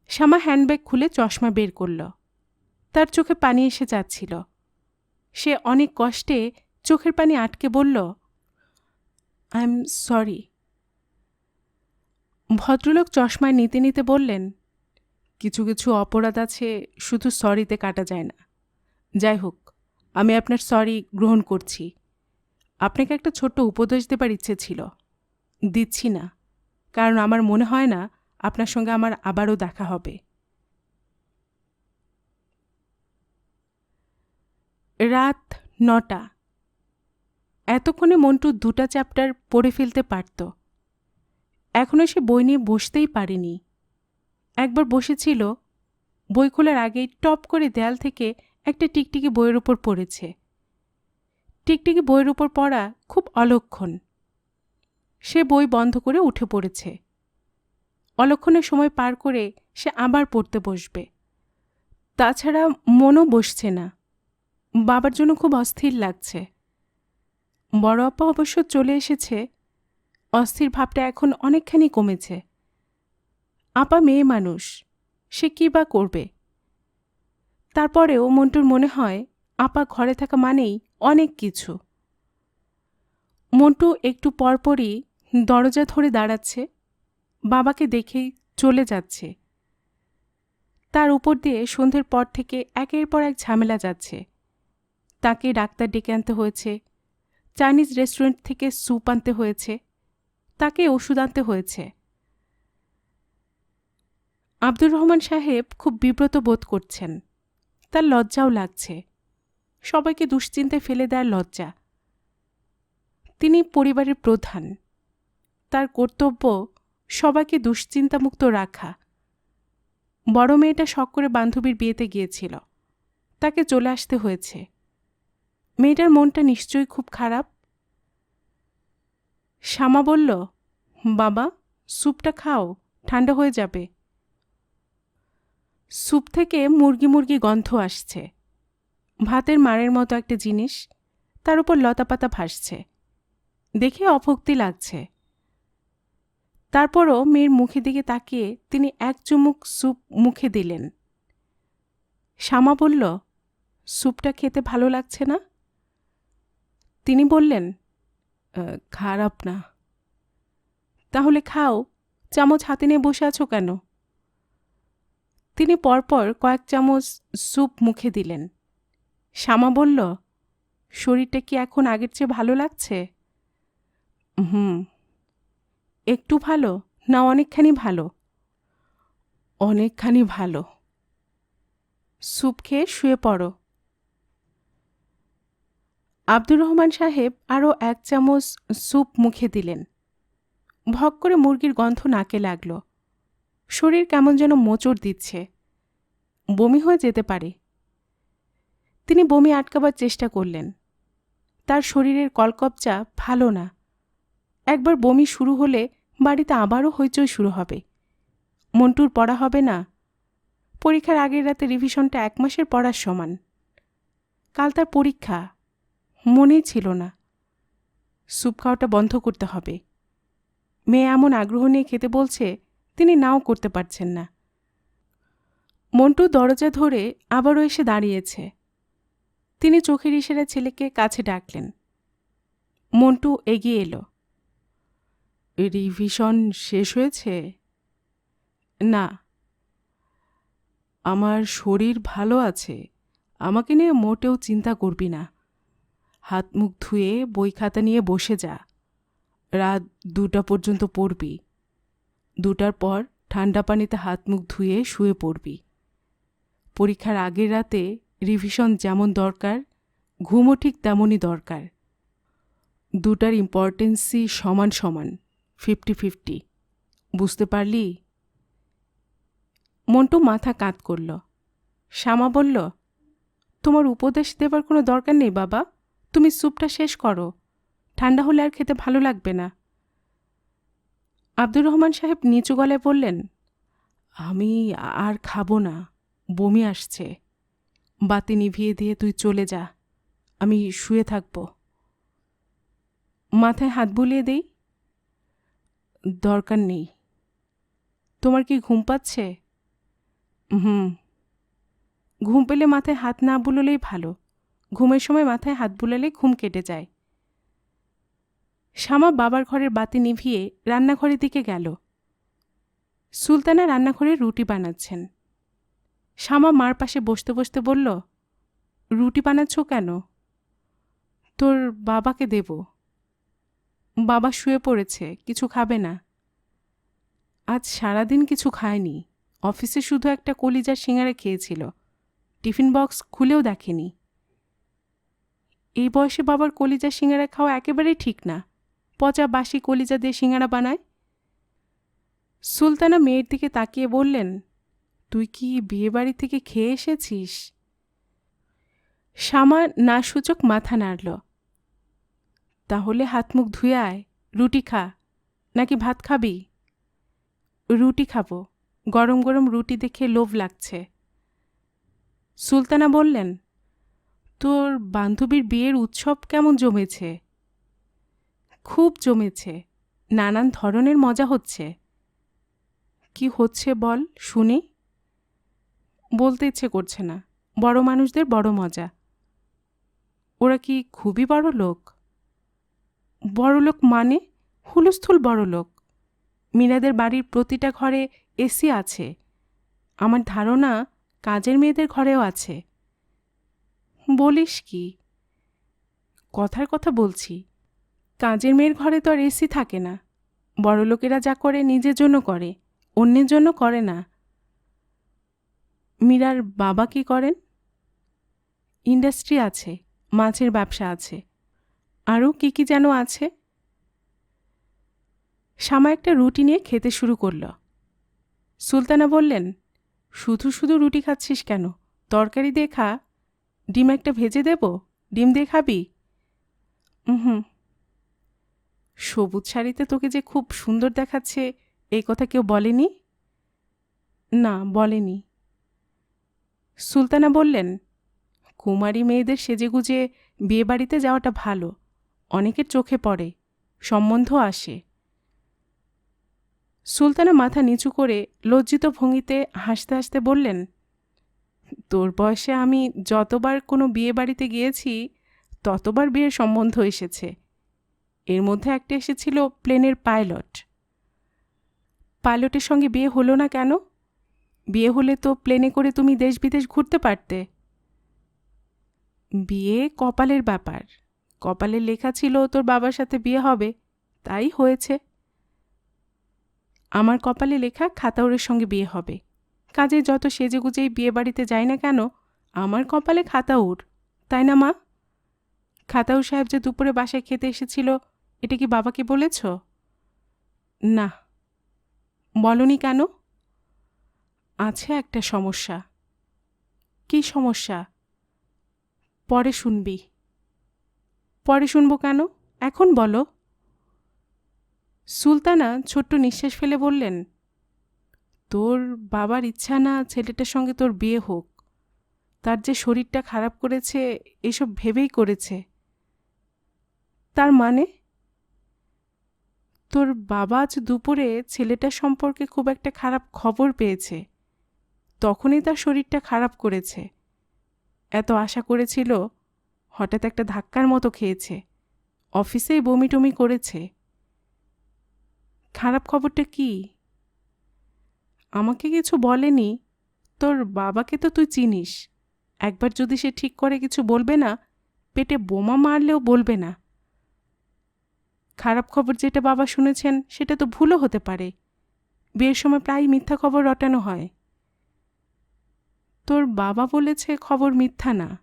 শ্যামা হ্যান্ডব্যাগ খুলে চশমা বের করল। তার চোখে পানি এসে যাচ্ছিল। সে অনেক কষ্টে চোখের পানি আটকে বলল, আই এম সরি। ভদ্রলোক চশমায় নিতে নিতে বললেন, কিছু কিছু অপরাধ আছে শুধু সরিতে কাটা যায় না। যাই হোক, আমি আপনার সরি গ্রহণ করছি। আপনাকে একটা ছোট্ট উপদেশ দেবার ইচ্ছে ছিল, দিচ্ছি না, কারণ আমার মনে হয় না আপনার সঙ্গে আমার আবারও দেখা হবে। রাত 9টা। এতক্ষণে মন্টু 2টা চ্যাপ্টার পড়ে ফেলতে পারত। এখনও সে বই নিয়ে বসতেই পারেনি। একবার বসেছিল, বই খোলার আগেই টপ করে দেয়াল থেকে একটা টিকটিকি বইয়ের উপর পড়েছে। টিকটিকি বইয়ের উপর পড়া খুব অলক্ষণ। সে বই বন্ধ করে উঠে পড়েছে। অলক্ষণের সময় পার করে সে আবার পড়তে বসবে। তাছাড়া মনও বসছে না। বাবার জন্য খুব অস্থির লাগছে। বড় আপা অবশ্য চলে এসেছে, অস্থির ভাবটা এখন অনেকখানি কমেছে। আপা মেয়ে মানুষ, সে কী বা করবে? তারপরেও মন্টুর মনে হয় আপা ঘরে থাকা মানেই অনেক কিছু। মন্টু একটু পরপরই দরজা ধরে দাঁড়াচ্ছে, বাবাকে দেখেই চলে যাচ্ছে। তার উপর দিয়ে সন্ধ্যের পর থেকে একের পর এক ঝামেলা যাচ্ছে। তাকে ডাক্তার ডেকে আনতে হয়েছে, চাইনিজ রেস্টুরেন্ট থেকে স্যুপ আনতে হয়েছে, তাকে ওষুধ আনতে হয়েছে। আব্দুর রহমান সাহেব খুব বিব্রত বোধ করছেন। তার লজ্জাও লাগছে, সবাইকে দুশ্চিন্তায় ফেলে দেওয়ার লজ্জা। তিনি পরিবারের প্রধান, তার কর্তব্য সবাইকে দুশ্চিন্তামুক্ত রাখা। বড় মেয়েটা শখ করে বান্ধবীর বিয়েতে গিয়েছিল, তাকে চলে আসতে হয়েছে। মেয়েটার মনটা নিশ্চয়ই খুব খারাপ। শ্যামা বলল, বাবা, স্যুপটা খাও, ঠান্ডা হয়ে যাবে। স্যুপ থেকে মুরগি মুরগি গন্ধ আসছে। ভাতের মারের মতো একটা জিনিস, তার উপর লতাপাতা ভাসছে। দেখে অভক্তি লাগছে। তারপরও মেয়ের মুখের দিকে তাকিয়ে তিনি এক চুমুক স্যুপ মুখে দিলেন। শ্যামা বলল, স্যুপটা খেতে ভালো লাগছে না? তিনি বললেন, খারাপ না। তাহলে খাও, চামচ হাতে নিয়ে বসে আছো কেন? তিনি পরপর কয়েক চামচ স্যুপ মুখে দিলেন। শ্যামা বলল, শরীরটা কি এখন আগের চেয়ে ভালো লাগছে? একটু ভালো না অনেকখানি ভালো? অনেকখানি ভালো। স্যুপ খেয়ে শুয়ে পড়ো। আব্দুর রহমান সাহেব আরও এক চামচ স্যুপ মুখে দিলেন। ভক করে মুরগির গন্ধ নাকে লাগল। শরীর কেমন যেন মোচড় দিচ্ছে। বমি হয়ে যেতে পারে। তিনি বমি আটকাবার চেষ্টা করলেন। তার শরীরের কলকবচা ভালো না। একবার বমি শুরু হলে বাড়িতে আবারও হইচই শুরু হবে। মন্টুর পড়া হবে না। পরীক্ষার আগের রাতে রিভিশনটা 1 মাসের পড়ার সমান। কাল তার পরীক্ষা, মনেই ছিল না। স্যুপ খাওয়াটা বন্ধ করতে হবে। মেয়ে এমন আগ্রহ নিয়ে খেতে বলছে, তিনি নাও করতে পারছেন না। মন্টু দরজা ধরে আবারও এসে দাঁড়িয়েছে। তিনি চোখের ইশারায় ছেলেকে কাছে ডাকলেন। মন্টু এগিয়ে এলো। রিভিশন শেষ হয়েছে? না। আমার শরীর ভালো আছে, আমাকে নিয়ে মোটেও চিন্তা করবি না। হাত মুখ ধুয়ে বই খাতা নিয়ে বসে যা। রাত 2টা পর্যন্ত পড়বি। 2টার পর ঠান্ডা পানিতে হাত মুখ ধুয়ে শুয়ে পড়বি। পরীক্ষার আগের রাতে রিভিশন যেমন দরকার, ঘুমও ঠিক তেমনই দরকার। 2টার ইম্পর্টেন্সই সমান সমান, 50-50। বুঝতে পারলি? মন্টু মাথা কাত করল। শ্যামা বলল, তোমার উপদেশ দেবার কোনো দরকার নেই বাবা, তুমি স্যুপটা শেষ করো, ঠান্ডা হলে আর খেতে ভালো লাগবে না। আব্দুর রহমান সাহেব নিচু গলায় বললেন, আমি আর খাবো না, বমি আসছে। বাতি নিভিয়ে দিয়ে তুই চলে যা, আমি শুয়ে থাকব। মাথায় হাত বুলিয়ে দেই? দরকার নেই। তোমার কি ঘুম পাচ্ছে? ঘুম পেলে মাথায় হাত না বুলোলেই ভালো। ঘুমের সময় মাথায় হাত বুলালে ঘুম কেটে যায়। শ্যামা বাবার ঘরের বাতি নিভিয়ে রান্নাঘরের দিকে গেল। সুলতানা রান্নাঘরে রুটি বানাচ্ছেন। শ্যামা মার পাশে বসতে বসতে বলল, রুটি বানাচ্ছ কেন? তোর বাবাকে দেব। বাবা শুয়ে পড়েছে, কিছু খাবে না। আজ সারাদিন কিছু খায়নি। অফিসে শুধু একটা কলিজার সিঙাড়া খেয়েছিল। টিফিন বক্স খুলেও দেখেনি। এই বয়সে বাবার কলিজার সিঙাড়া খাওয়া একেবারেই ঠিক না। পচা বাসি কলিজা দিয়ে সিঙাড়া বানায়। সুলতানা মেয়ের দিকে তাকিয়ে বললেন, তুই কি বিয়েবাড়ি থেকে খেয়ে এসেছিস? শ্যামা না সূচক মাথা নাড়ল। তাহলে হাত মুখ ধুয়ে আয়, রুটি খা। নাকি ভাত খাবি? রুটি খাবো, গরম গরম রুটি দেখে লোভ লাগছে। সুলতানা বললেন, তোর বান্ধবীর বিয়ের উৎসব কেমন জমেছে? খুব জমেছে, নানান ধরনের মজা হচ্ছে। কি হচ্ছে বল শুনি? বলতে ইচ্ছে করছে না। বড় মানুষদের বড় মজা। ওরা কি খুবই বড় লোক? বড় লোক মানে হুলস্থুল বড় লোক। মীরাদের বাড়ির প্রতিটা ঘরে এসি আছে। আমার ধারণা কাজের মেয়েদের ঘরেও আছে। বলিস কি? কথার কথা বলছি। কাজের মেয়ের ঘরে তো আর এসি থাকে না। বড় লোকেরা যা করে নিজের জন্য করে, অন্যের জন্য করে না। মীরার বাবা কি করেন? ইন্ডাস্ট্রি আছে, মাছের ব্যবসা আছে, আরও কি কি যেন আছে। শামা একটা রুটি নিয়ে খেতে শুরু করল। সুলতানা বললেন, শুধু শুধু রুটি খাচ্ছিস কেন? তরকারি দিয়ে খা। ডিম একটা ভেজে দেব? ডিম দিয়ে খাবি? হুম। সবুজ শাড়িতে তোকে যে খুব সুন্দর দেখাচ্ছে, এই কথা কেউ বলেনি? না, বলেনি। সুলতানা বললেন, কুমারী মেয়েদের সেজেগুজে বিয়েবাড়িতে যাওয়াটা ভালো, অনেকের চোখে পড়ে, সম্বন্ধ আসে। সুলতানা মাথা নিচু করে লজ্জিত ভঙ্গিতে হাসতে হাসতে বললেন, তোর বয়সে আমি যতবার কোনো বিয়েবাড়িতে গিয়েছি ততবার বিয়ের সম্বন্ধ এসেছে। এর মধ্যে একটা এসেছিল প্লেনের পাইলট। পাইলটের সঙ্গে বিয়ে হলো না কেন? বিয়ে হলে তো প্লেনে করে তুমি দেশ বিদেশ ঘুরতে পারতে। বিয়ে কপালের ব্যাপার। কপালে লেখা ছিল তোর বাবার সাথে বিয়ে হবে, তাই হয়েছে। আমার কপালে লেখা খাতাউরের সঙ্গে বিয়ে হবে। কাজে যত সেজেগুজেই বিয়ে বাড়িতে যাই না কেন, আমার কপালে খাতাউর, তাই না মা? খাতাউর সাহেব যে দুপুরে বাসায় খেতে এসেছিল, এটা কি বাবাকে বলেছ? না। বলনি কেন? আছে একটা সমস্যা। কি সমস্যা? পরে শুনবি। পরে শুনবো কেন? এখন বলো। সুলতানা ছোট্ট নিঃশ্বাস ফেলে বললেন, তোর বাবার ইচ্ছা না ছেলেটার সঙ্গে তোর বিয়ে হোক। তার যে শরীরটা খারাপ করেছে, এসব ভেবেই করেছে। তার মানে? তোর বাবা আজ দুপুরে ছেলেটার সম্পর্কে খুব একটা খারাপ খবর পেয়েছে, তখনই তার শরীরটা খারাপ করেছে। এত আশা করেছিল, হঠাৎ একটা ধাক্কার মতো খেয়েছে, অফিসেই বমি টমি করেছে। খারাপ খবরটা কি? আমাকে কিছু বলেনি। তোর বাবাকে তো তুই চিনিস, একবার যদি সে ঠিক করে কিছু বলবে না, পেটে বোমা মারলেও বলবে না। খারাপ খবর যেটা বাবা শুনেছেন সেটা তো ভুলও হতে পারে। বিয়ের সময় প্রায় মিথ্যা খবর রটানো হয়। তোর বাবা বলেছে খবর মিথ্যা না।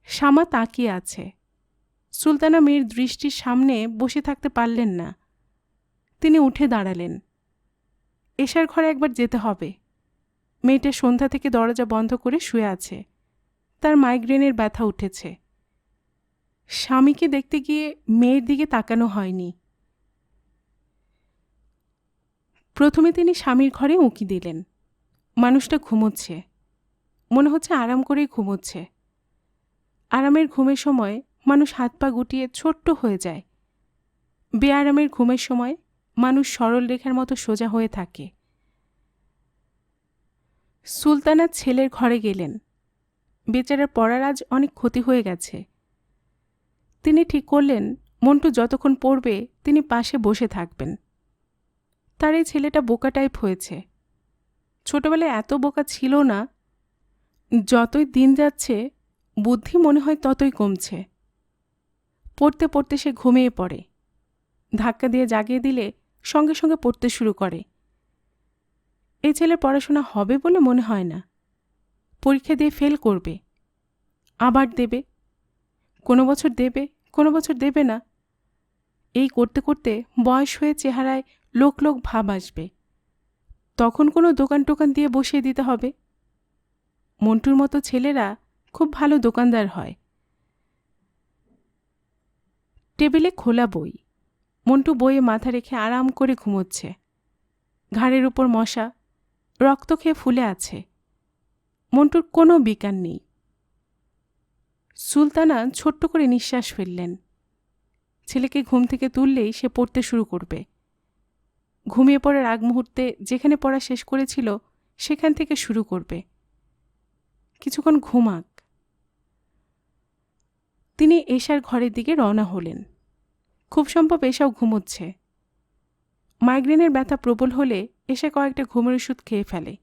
শামা তাকিয়ে আছে। সুলতানা মেয়ের দৃষ্টির সামনে বসে থাকতে পারলেন না। তিনি উঠে দাঁড়ালেন। এশার ঘরে একবার যেতে হবে। মেয়েটা সন্ধ্যা থেকে দরজা বন্ধ করে শুয়ে আছে। তার মাইগ্রেনের ব্যথা উঠেছে। স্বামীকে দেখতে গিয়ে মেয়ের দিকে তাকানো হয়নি। প্রথমে তিনি স্বামীর ঘরে উঁকি দিলেন। মানুষটা ঘুমোচ্ছে, মনে হচ্ছে আরাম করেই ঘুমোচ্ছে। আরামের ঘুমের সময় মানুষ হাত পা গুটিয়ে ছোট্ট হয়ে যায়। বেআরামের ঘুমের সময় মানুষ সরল রেখার মতো সোজা হয়ে থাকে। সুলতানা ছেলের ঘরে গেলেন। বেচারার পড়ার আজ অনেক ক্ষতি হয়ে গেছে। তিনি ঠিক করলেন, মন্টু যতক্ষণ পড়বে তিনি পাশে বসে থাকবেন। তার এই ছেলেটা বোকা টাইপ হয়েছে। ছোটবেলায় এত বোকা ছিল না। যতই দিন যাচ্ছে বুদ্ধি মনে হয় ততই কমছে। পড়তে পড়তে সে ঘুমিয়ে পড়ে। ধাক্কা দিয়ে জাগিয়ে দিলে সঙ্গে সঙ্গে পড়তে শুরু করে। এই ছেলের পড়াশোনা হবে বলে মনে হয় না। পরীক্ষা দিয়ে ফেল করবে, আবার দেবে, কোনো বছর দেবে, কোনো বছর দেবে না। এই করতে করতে বয়স হয়ে চেহারায় লোক লোক ভাব আসবে। তখন কোনো দোকান টোকান দিয়ে বসিয়ে দিতে হবে। মন্টুর মতো ছেলেরা খুব ভালো দোকানদার হয়। টেবিলে খোলা বই। মন্টু বইয়ে মাথা রেখে আরাম করে ঘুমোচ্ছে। ঘাড়ের উপর মশা, রক্ত খেয়ে ফুলে আছে। মন্টুর কোনো বিকার নেই। সুলতানা ছোট্ট করে নিঃশ্বাস ফেললেন। ছেলেকে ঘুম থেকে তুললেই সে পড়তে শুরু করবে। ঘুমিয়ে পড়ার আগ মুহূর্তে যেখানে পড়া শেষ করেছিল সেখান থেকে শুরু করবে। কিছুক্ষণ ঘুমাক। তিনি এশার ঘরের দিকে রওনা হলেন। খুব সম্ভব এশাও ঘুমোচ্ছে। মাইগ্রেনের ব্যথা প্রবল হলে এসে কয়েকটা ঘুমের ওষুধ খেয়ে ফেলে।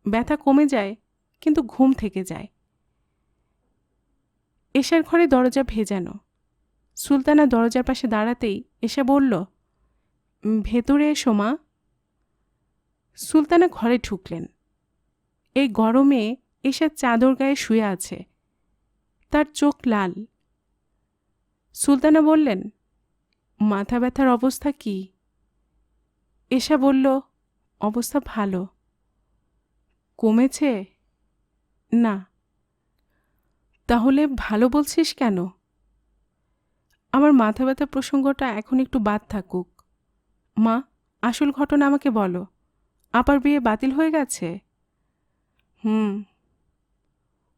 ব্যথা কমে যায়, কিন্তু ঘুম থেকে যায়। এশার ঘরে দরজা ভেজানো। সুলতানা দরজার পাশে দাঁড়াতেই এসে বলল, ভেতরে এসো মা। সুলতানা ঘরে ঢুকলেন। এই গরমে এশা চাদর গায়ে শুয়ে আছে। তার চোখ লাল। সুলতানা বললেন, মাথা ব্যথার অবস্থা কি? এসা বলল, অবস্থা ভালো। কমেছে? না। তাহলে ভালো বলছিস কেন? আমার মাথা ব্যথার প্রসঙ্গটা এখন একটু বাদ থাকুক। মা, আসল ঘটনা আমাকে বলো। আপার বিয়ে বাতিল হয়ে গেছে?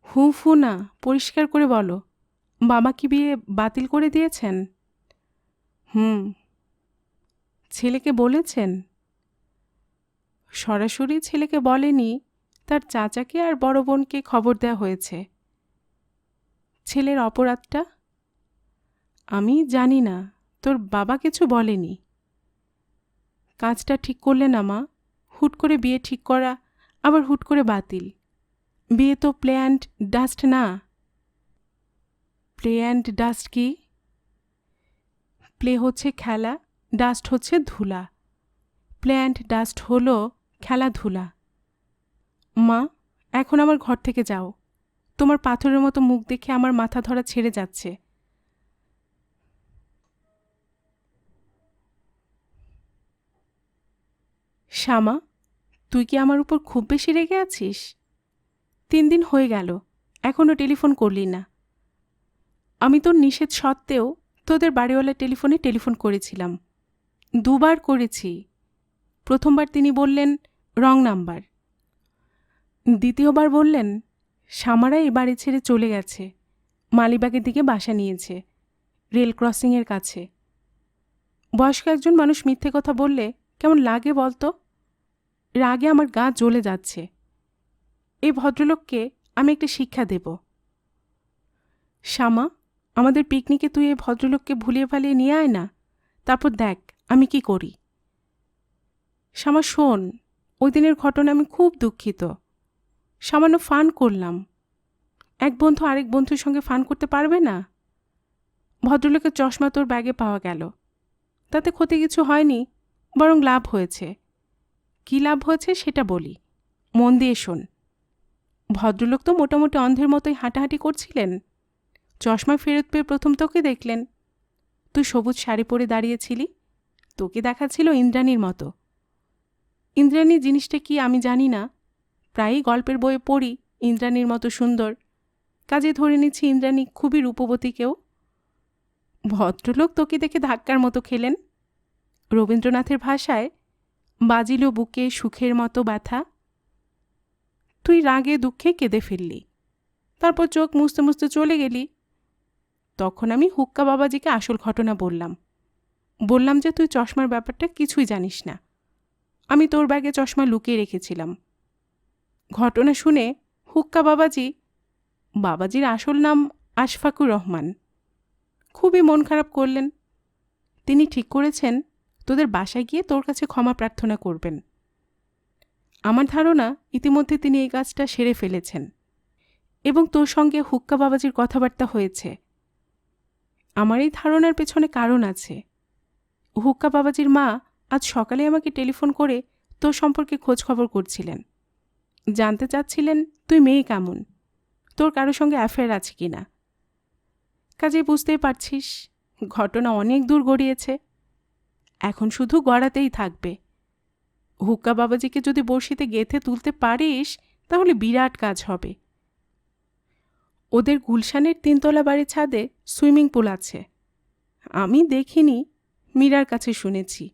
হু ফু না, পরিষ্কার করে বলো। বাবা কি বিয়ে বাতিল করে দিয়েছেন? ছেলেকে বলেছেন? সরাসরি ছেলেকে বলেনি, তার চাচাকে আর বড় বোনকে খবর দেওয়া হয়েছে। ছেলের অপরাধটা? আমি জানি না, তোর বাবা কিছু বলেনি। কাজটা ঠিক করলে না মা, হুট করে বিয়ে ঠিক করা, আবার হুট করে বাতিল। বিয়ে তো প্লে অ্যান্ড ডাস্ট না। প্লে অ্যান্ড ডাস্ট কি? প্লে হচ্ছে খেলা, ডাস্ট হচ্ছে ধুলা। প্লে অ্যান্ড ডাস্ট হলো খেলাধুলা। মা, এখন আমার ঘর থেকে যাও। তোমার পাথরের মতো মুখ দেখে আমার মাথা ধরা ছেড়ে যাচ্ছে। শ্যামা, তুই কি আমার উপর খুব বেশি রেগে আছিস? 3 দিন হয়ে গেল, এখনও টেলিফোন করলি না। আমি তোর নিষেধ সত্ত্বেও তোদের বাড়িওয়ালা টেলিফোন করেছিলাম। 2 বার করেছি। প্রথমবার তিনি বললেন রং নাম্বার। দ্বিতীয়বার বললেন শ্যামারা এই বাড়ি ছেড়ে চলে গেছে, মালিবাগের দিকে বাসা নিয়েছে, রেল ক্রসিংয়ের কাছে। বয়স্ক একজন মানুষ মিথ্যে কথা বললে কেমন লাগে বলতো? রাগে আমার গা জ্বলে যাচ্ছে। এই ভদ্রলোককে আমি একটা শিক্ষা দেব। শ্যামা, আমাদের পিকনিকে তুই এই ভদ্রলোককে ভুলিয়ে ভালিয়ে নিয়ে আয় না, তারপর দেখ আমি কি করি। শ্যামা শোন, ওই দিনের ঘটনা আমি খুব দুঃখিত। সামান্য ফান করলাম। এক বন্ধু আরেক বন্ধুর সঙ্গে ফান করতে পারবে না? ভদ্রলোকের চশমা তোর ব্যাগে পাওয়া গেল, তাতে ক্ষতি কিছু হয়নি, বরং লাভ হয়েছে। কী লাভ হয়েছে সেটা বলি, মন দিয়ে শোন। ভদ্রলোক তো মোটামুটি অন্ধের মতোই হাঁটাহাঁটি করছিলেন। চশমা ফেরত পেয়ে প্রথম তোকে দেখলেন। তুই সবুজ শাড়ি পরে দাঁড়িয়েছিলি, তোকে দেখাচ্ছিল ইন্দ্রাণীর মতো। ইন্দ্রাণী জিনিসটা কি আমি জানি না, প্রায়ই গল্পের বইয়ে পড়ি ইন্দ্রাণীর মতো সুন্দর, কাজে ধরে নিচ্ছি ইন্দ্রাণী খুবই রূপবতী কেউ। ভদ্রলোক তোকে দেখে ধাক্কার মতো খেলেন। রবীন্দ্রনাথের ভাষায় বাজিল বুকে সুখের মতো ব্যথা। তুই রাগে দুঃখে কেঁদে ফেললি, তারপর চোখ মুছতে মুছতে চলে গেলি। তখন আমি হুক্কা বাবাজিকে আসল ঘটনা বললাম যে তুই চশমার ব্যাপারটা কিছুই জানিস না, আমি তোর ব্যাগে চশমা লুকিয়ে রেখেছিলাম। ঘটনা শুনে হুক্কা বাবাজির আসল নাম আশফাকুর রহমান, খুবই মন খারাপ করলেন। তিনি ঠিক করেছেন তোদের বাসায় গিয়ে তোর কাছে ক্ষমা প্রার্থনা করবেন। আমার ধারণা ইতিমধ্যে তিনি এই কাজটা সেরে ফেলেছেন এবং তোর সঙ্গে হুক্কা বাবাজির কথাবার্তা হয়েছে। আমার এই ধারণার পেছনে কারণ আছে। হুক্কা বাবাজির মা আজ সকালে আমাকে টেলিফোন করে তোর সম্পর্কে খোঁজ খবর করছিলেন। জানতে চাচ্ছিলেন তুই মেয়ে কেমন, তোর কারো সঙ্গে অ্যাফেয়ার আছে কি না। কাজেই বুঝতেই পারছিস ঘটনা অনেক দূর গড়িয়েছে, এখন শুধু গড়াতেই থাকবে। হুক্কা বাবাজিকে যদি বড়শিতে গেঁথে তুলতে পারিস তাহলে বিরাট কাজ হবে। ওদের গুলশানের 3 তলা বাড়ির ছাদে সুইমিং পুল আছে। আমি দেখিনি, মীরার কাছে শুনেছি।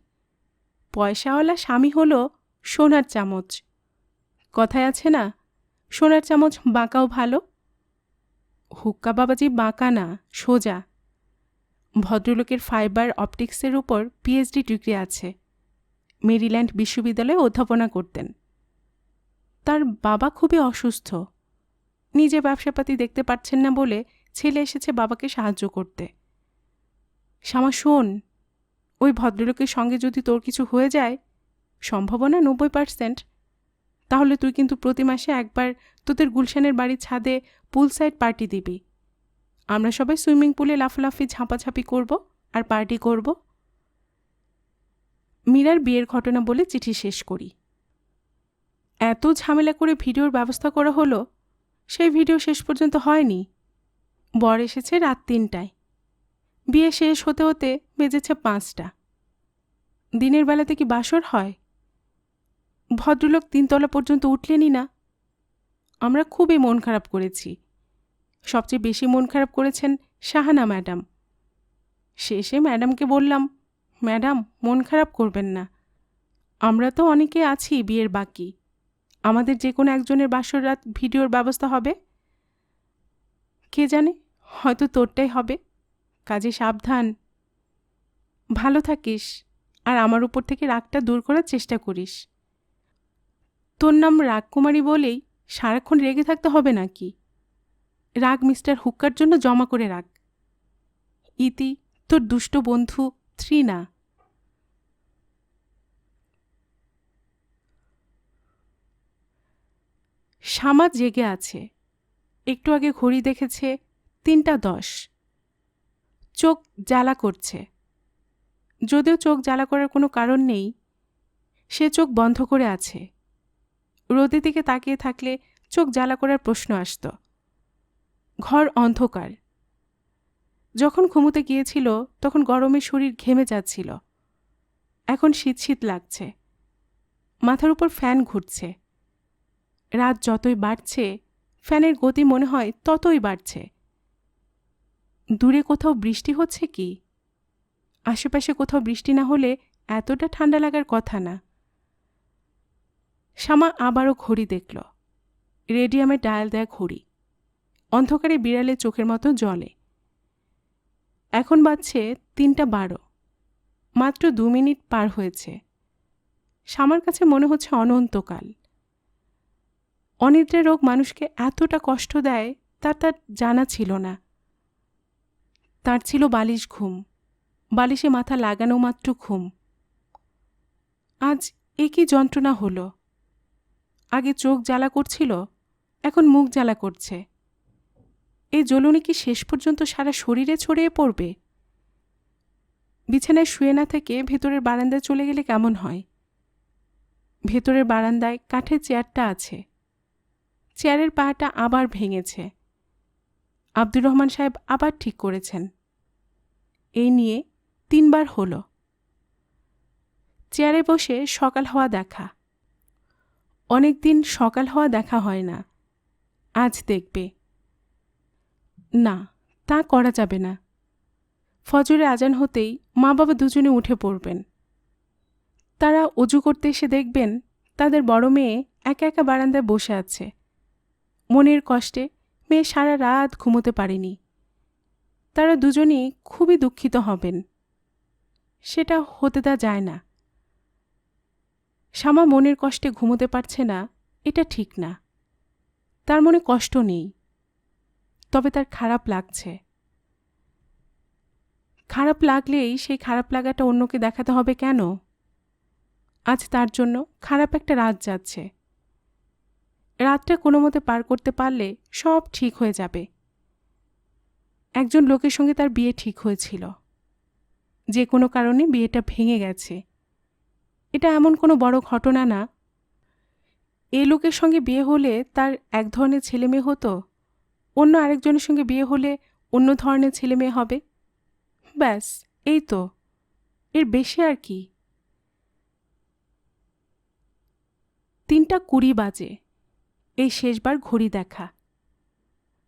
পয়সাওয়ালা স্বামী হলো সোনার চামচ। কথায় আছে না, সোনার চামচ বাঁকাও ভালো। হুক্কা বাবাজি বাঁকা না, সোজা। ভদ্রলোকের ফাইবার অপটিক্সের উপর পিএইচডি ডিগ্রি আছে। মেরিল্যান্ড বিশ্ববিদ্যালয়ে অধ্যাপনা করতেন। তার বাবা খুবই অসুস্থ, নিজে ব্যবসাপাতি দেখতে পাচ্ছেন না বলে ছেলে এসেছে বাবাকে সাহায্য করতে। শ্যামা শোন, ওই ভদ্রলোকের সঙ্গে যদি তোর কিছু হয়ে যায়, সম্ভাবনা 90%, তাহলে তুই কিন্তু প্রতি মাসে একবার তোদের গুলশানের বাড়ির ছাদে পুল সাইড পার্টি দিবি। আমরা সবাই সুইমিং পুলে লাফালাফি ঝাঁপাঝাঁপি করব আর পার্টি করব। মীরার বিয়ের ঘটনা বলে চিঠি শেষ করি। এত ঝামেলা করে ভিডিওর ব্যবস্থা করা হলো, সেই ভিডিও শেষ পর্যন্ত হয়নি। বর এসেছে রাত 3টায়। বিয়ে শেষ হতে হতে বেজেছে 5টা। দিনের বেলাতে কি বাসর হয়? ভদ্রলোক 3তলা পর্যন্ত উঠলেনই না। আমরা খুবই মন খারাপ করেছি। সবচেয়ে বেশি মন খারাপ করেছেন শাহানা ম্যাডাম। শেষে ম্যাডামকে বললাম, ম্যাডাম মন খারাপ করবেন না, আমরা তো অনেকে আছি বিয়ের বাকি, আমাদের যে কোনো একজনের বাসর রাত ভিডিওর ব্যবস্থা হবে। কে জানে, হয়তো তোরটাই হবে, কাজে সাবধান, ভালো থাকিস, আর আমার উপর থেকে রাগটা দূর করার চেষ্টা করিস। তোর নাম রাগকুমারী বলেই সারাক্ষণ রেগে থাকতে হবে নাকি? রাগ মিস্টার হুক্কার জন্য জমা করে রাখ। ইতি, তোর দুষ্ট বন্ধু ত্রিনা। শ্যামা জেগে আছে। একটু আগে ঘড়ি দেখেছে 3টা 10। চোখ জ্বালা করছে। যদিও চোখ জ্বালা করার কোনো কারণ নেই, সে চোখ বন্ধ করে আছে। রোদের দিকে তাকিয়ে থাকলে চোখ জ্বালা করার প্রশ্ন আসত। ঘর অন্ধকার। যখন ঘুমোতে গিয়েছিল তখন গরমে শরীর ঘেমে যাচ্ছিল। এখন শীত শীত লাগছে। মাথার উপর ফ্যান ঘুরছে। রাত যতই বাড়ছে ফ্যানের গতি মনে হয় ততই বাড়ছে। দূরে কোথাও বৃষ্টি হচ্ছে কি? আশেপাশে কোথাও বৃষ্টি না হলে এতটা ঠান্ডা লাগার কথা না। শ্যামা আবারও ঘড়ি দেখল। রেডিয়ামে ডায়াল দেয়া ঘড়ি। অন্ধকারে বিড়ালের চোখের মতো জ্বলে। এখন বাজছে 3টা 12। মাত্র 2 মিনিট পার হয়েছে। শ্যামার কাছে মনে হচ্ছে অনন্তকাল। অনিদ্রা রোগ মানুষকে এতটা কষ্ট দেয় তার জানা ছিল না। তার ছিল বালিশ ঘুম, বালিশে মাথা লাগানো মাত্র ঘুম। আজ এ কি যন্ত্রণা হলো? আগে চোখ জ্বালা করছিল, এখন মুখ জ্বালা করছে। এই জ্বলুনি কি শেষ পর্যন্ত সারা শরীরে ছড়িয়ে পড়বে? বিছানায় শুয়ে না থেকে ভেতরের বারান্দায় চলে গেলে কেমন হয়? ভেতরের বারান্দায় কাঠের চেয়ারটা আছে। চেয়ারের পাহাটা আবার ভেঙেছে। আব্দুর রহমান সাহেব আবার ঠিক করেছেন। এই নিয়ে 3বার হলো। চেয়ারে বসে সকাল হওয়া দেখা। অনেক দিন সকাল হওয়া দেখা হয় না। আজ দেখবে। না, তা করা যাবে না। ফজরে আজান হতেই মা বাবা দুজনে উঠে পড়বেন। তারা অজু করতে এসে দেখবেন তাদের বড় মেয়ে একা একা বারান্দায় বসে আছে। মনের কষ্টে মেয়ে সারা রাত ঘুমোতে পারেনি। তারা দুজনেই খুবই দুঃখিত হবেন। সেটা হতে দেওয়া যায় না। শ্যামা মনের কষ্টে ঘুমোতে পারছে না, এটা ঠিক না। তার মনে কষ্ট নেই, তবে তার খারাপ লাগছে। খারাপ লাগলেই সেই খারাপ লাগাটা অন্যকে দেখাতে হবে কেন? আজ তার জন্য খারাপ একটা রাত যাচ্ছে। রাতটা কোনো মতে পার করতে পারলে সব ঠিক হয়ে যাবে। একজন লোকের সঙ্গে তার বিয়ে ঠিক হয়েছিল। যে কোনো কারণে বিয়েটা ভেঙে গেছে। এটা এমন কোনো বড় ঘটনা না। এই লোকের সঙ্গে বিয়ে হলে তার এক ধরনের ছেলে মেয়ে হতো, অন্য আরেকজনের সঙ্গে বিয়ে হলে অন্য ধরনের ছেলে মেয়ে হবে। ব্যাস, এই তো, এর বেশি আর কি। 3টা 20 বাজে। এই শেষবার ঘড়ি দেখা।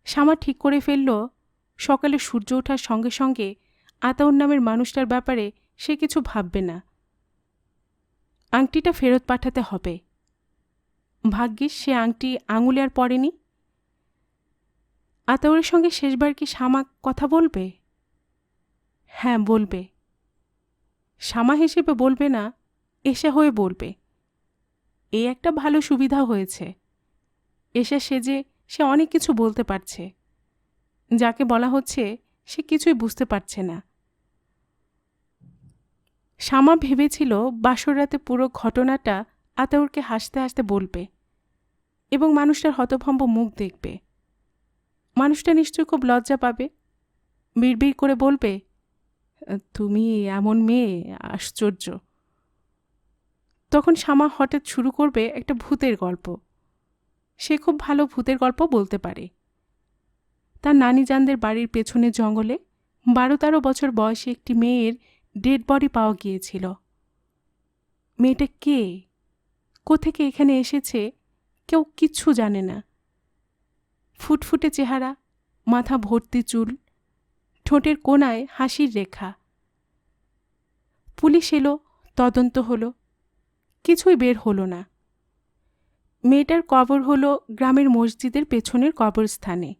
শ্যামা ঠিক করে ফেলল সকালে সূর্য ওঠার সঙ্গে সঙ্গে আতাউর নামের মানুষটার ব্যাপারে সে কিছু ভাববে না। আংটিটা ফেরত পাঠাতে হবে। ভাগ্যিস সে আংটি আঙুলে আর পড়েনি। আতাউরের সঙ্গে শেষবার কি শ্যামা কথা বলবে? হ্যাঁ, বলবে। শ্যামা হিসেবে বলবে না, এসে হয়ে বলবে। এই একটা ভালো সুবিধা হয়েছে। এসে সেজে সে অনেক কিছু বলতে পারছে। যাকে বলা হচ্ছে সে কিছুই বুঝতে পারছে না। শ্যামা ভেবেছিল বাসর রাতে পুরো ঘটনাটা আতাউরকে হাসতে হাসতে বলবে এবং মানুষটার হতভম্ব মুখ দেখবে। মানুষটা নিশ্চয়ই খুব লজ্জা পাবে। বিড়বিড় করে বলবে, তুমি এমন মেয়ে, আশ্চর্য। তখন শ্যামা হঠাৎ শুরু করবে একটা ভূতের গল্প। সে খুব ভালো ভূতের গল্প বলতে পারে। তার নানিজানদের বাড়ির পেছনের জঙ্গলে 12-13 বছর বয়সী একটি মেয়ের ডেড বডি পাওয়া গিয়েছিল। মেয়েটা কে, কোত্থেকে এখানে এসেছে, কেউ কিচ্ছু জানে না। ফুটফুটে চেহারা, মাথা ভর্তি চুল, ঠোঁটের কোণায় হাসির রেখা। পুলিশ এলো, তদন্ত হলো, কিছুই বের হলো না। মেয়েটার কবর হলো গ্রামের মসজিদের পেছনের কবরস্থানে।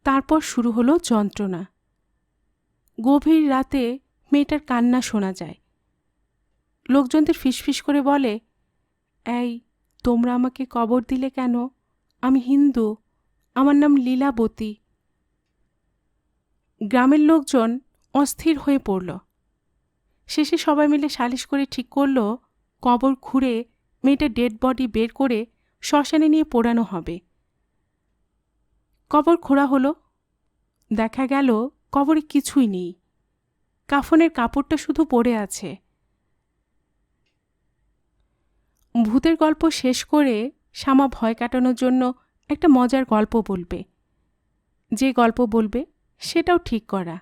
তারপর শুরু হলো যন্ত্রণা। গভীর রাতে মেয়েটার কান্না শোনা যায়। লোকজনদের ফিসফিস করে বলে, এই তোমরা আমাকে কবর দিলে কেন? আমি হিন্দু, আমার নাম লীলাবতী। গ্রামের লোকজন অস্থির হয়ে পড়ল। শেষে সবাই মিলে সালিশ করে ঠিক করল, কবর খুঁড়ে মেয়েটার ডেড বডি বের করে শ্মশানে নিয়ে পোড়ানো হবে। কবর খোঁড়া হলো। দেখা গেল কবরে কিছুই নেই, কাফনের কাপড়টা শুধু পড়ে আছে। ভূতের গল্প শেষ করে শ্যামা ভয় কাটানোর জন্য একটা মজার গল্প বলবে। যে গল্প বলবে সেটাও ঠিক করা।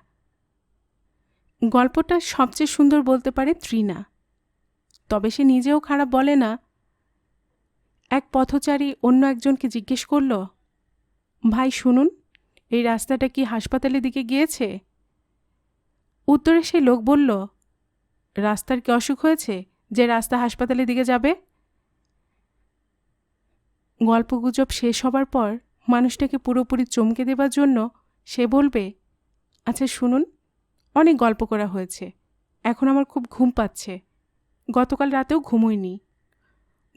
গল্পটা সবচেয়ে সুন্দর বলতে পারে তৃণা, তবে সে নিজেও খারাপ বলে না। এক পথচারী অন্য একজনকে জিজ্ঞেস করল, ভাই শুনুন, এই রাস্তাটা কি হাসপাতালের দিকে গিয়েছে? উত্তরে সেই লোক বলল, রাস্তার কি অসুখ হয়েছে যে রাস্তা হাসপাতালের দিকে যাবে? গল্পগুজব শেষ হবার পর মানুষটাকে পুরোপুরি চমকে দেবার জন্য সে বলবে, আচ্ছা শুনুন, অনেক গল্প করা হয়েছে, এখন আমার খুব ঘুম পাচ্ছে। গতকাল রাতেও ঘুমোইনি,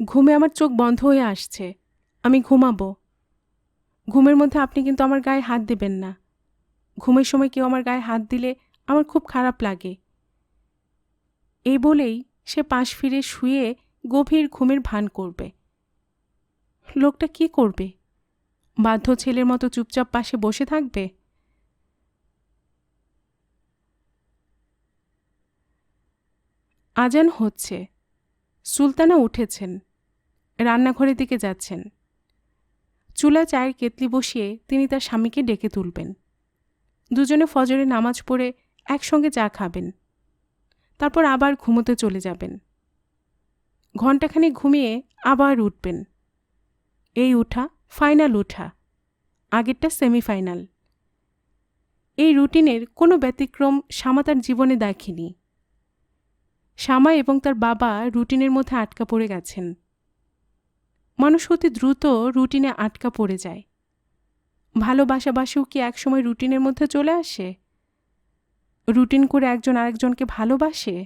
ঘুমে আমার চোখ বন্ধ হয়ে আসছে, আমি ঘুমাবো। ঘুমের মধ্যে আপনি কিন্তু আমার গায়ে হাত দেবেন না। ঘুমের সময় কেউ আমার গায়ে হাত দিলে আমার খুব খারাপ লাগে। এই বলেই সে পাশ ফিরে শুয়ে গভীর ঘুমের ভান করবে। লোকটা কি করবে? বাধ্য ছেলের মতো চুপচাপ পাশে বসে থাকবে? আজান হচ্ছে। সুলতানা উঠেছেন, রান্নাঘরের দিকে যাচ্ছেন। চুলায় চায়ের কেতলি বসিয়ে তিনি তার স্বামীকে ডেকে তুলবেন। দুজনে ফজরে নামাজ পড়ে একসঙ্গে চা খাবেন, তারপর আবার ঘুমোতে চলে যাবেন। ঘণ্টাখানিক ঘুমিয়ে আবার উঠবেন। এই উঠা ফাইনাল উঠা, আগেরটা সেমিফাইনাল। এই রুটিনের কোনো ব্যতিক্রম শ্যামা তার জীবনে দেখেনি। শ্যামা এবং তার বাবা রুটিনের মধ্যে আটকা পড়ে গেছেন। মানুষ অতি দ্রুত রুটিনে আটকা পড়ে যায়। ভালোবাসাবাসেও কি একসময় রুটিনের মধ্যে চলে আসে? রুটিন করে একজন আরেকজনকে ভালোবাসে?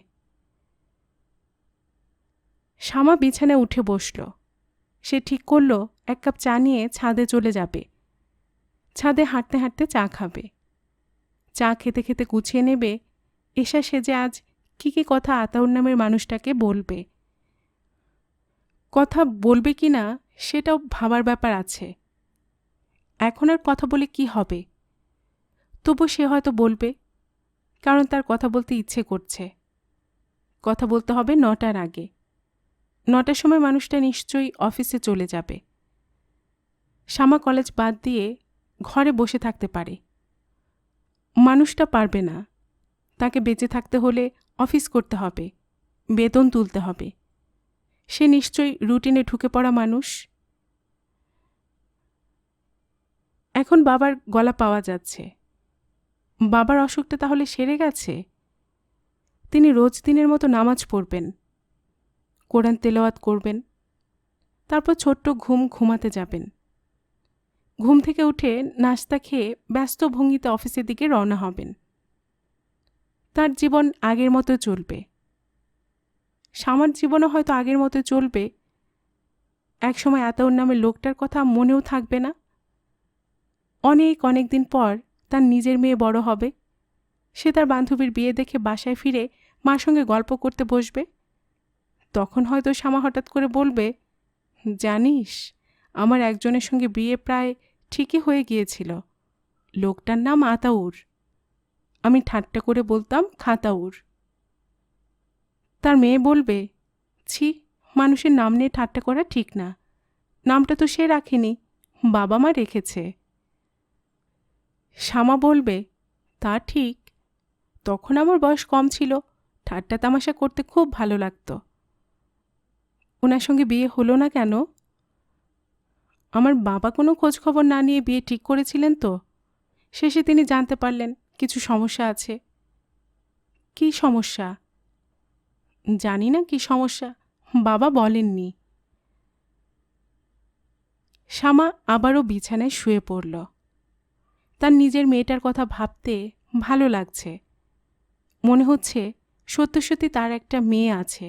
শ্যামা বিছানায় উঠে বসল। সে ঠিক করল এক কাপ চা নিয়ে ছাদে চলে যাবে। ছাদে হাঁটতে হাঁটতে চা খাবে। চা খেতে খেতে গুছিয়ে নেবে এশা সেজে আজ কী কী কথা আতাউর নামের মানুষটাকে বলবে। কথা বলবে কি না সেটাও ভাবার ব্যাপার আছে। এখন আর কথা বলে কি হবে? তবু সে হয়তো বলবে, কারণ তার কথা বলতে ইচ্ছে করছে। কথা বলতে হবে 9টার আগে। 9টার সময় মানুষটা নিশ্চয়ই অফিসে চলে যাবে। শ্যামা কলেজ বাদ দিয়ে ঘরে বসে থাকতে পারে। মানুষটা পারবে না। তাকে বেঁচে থাকতে হলে অফিস করতে হবে, বেতন তুলতে হবে। সে নিশ্চয়ই রুটিনে ঢুকে পড়া মানুষ। এখন বাবার গলা পাওয়া যাচ্ছে। বাবার অসুখটা তাহলে সেরে গেছে? তিনি রোজ দিনের মতো নামাজ পড়বেন, কোরআন তেলাওয়াত করবেন, তারপর ছোট্ট ঘুমাতে যাবেন। ঘুম থেকে উঠে নাস্তা খেয়ে ব্যস্ত ভঙ্গিতে অফিসের দিকে রওনা হবেন। তার জীবন আগের মতো চলবে। শ্যামার জীবনও হয়তো আগের মতো চলবে। একসময় আতাউর নামের লোকটার কথা মনেও থাকবে না। অনেক দিন পর তার নিজের মেয়ে বড় হবে। সে তার বান্ধবীর বিয়ে দেখে বাসায় ফিরে মার সঙ্গে গল্প করতে বসবে। তখন হয়তো শ্যামা হঠাৎ করে বলবে, জানিস, আমার একজনের সঙ্গে বিয়ে প্রায় ঠিকই হয়ে গিয়েছিল। লোকটার নাম আতাউর। আমি ঠাট্টা করে বলতাম খাতাউর। তার মেয়ে বলবে, ছি, মানুষের নাম নিয়ে ঠাট্টা করা ঠিক না। নামটা তো সে রাখেনি, বাবা মা রেখেছে। শ্যামা বলবে, তা ঠিক, তখন আমার বয়স কম ছিল, ঠাট্টা তামাশা করতে খুব ভালো লাগতো। ওনার সঙ্গে বিয়ে হলো না কেন? আমার বাবা কোনো খোঁজ খবর না নিয়ে বিয়ে ঠিক করেছিলেন তো। শেষে তিনি জানতে পারলেন কিছু সমস্যা আছে। কী সমস্যা? জানি না কী সমস্যা, বাবা বলেননি। শ্যামা আবারও বিছানায় শুয়ে পড়ল। তার নিজের মেয়েটার কথা ভাবতে ভালো লাগছে। মনে হচ্ছে সত্যি সত্যি তার একটা মেয়ে আছে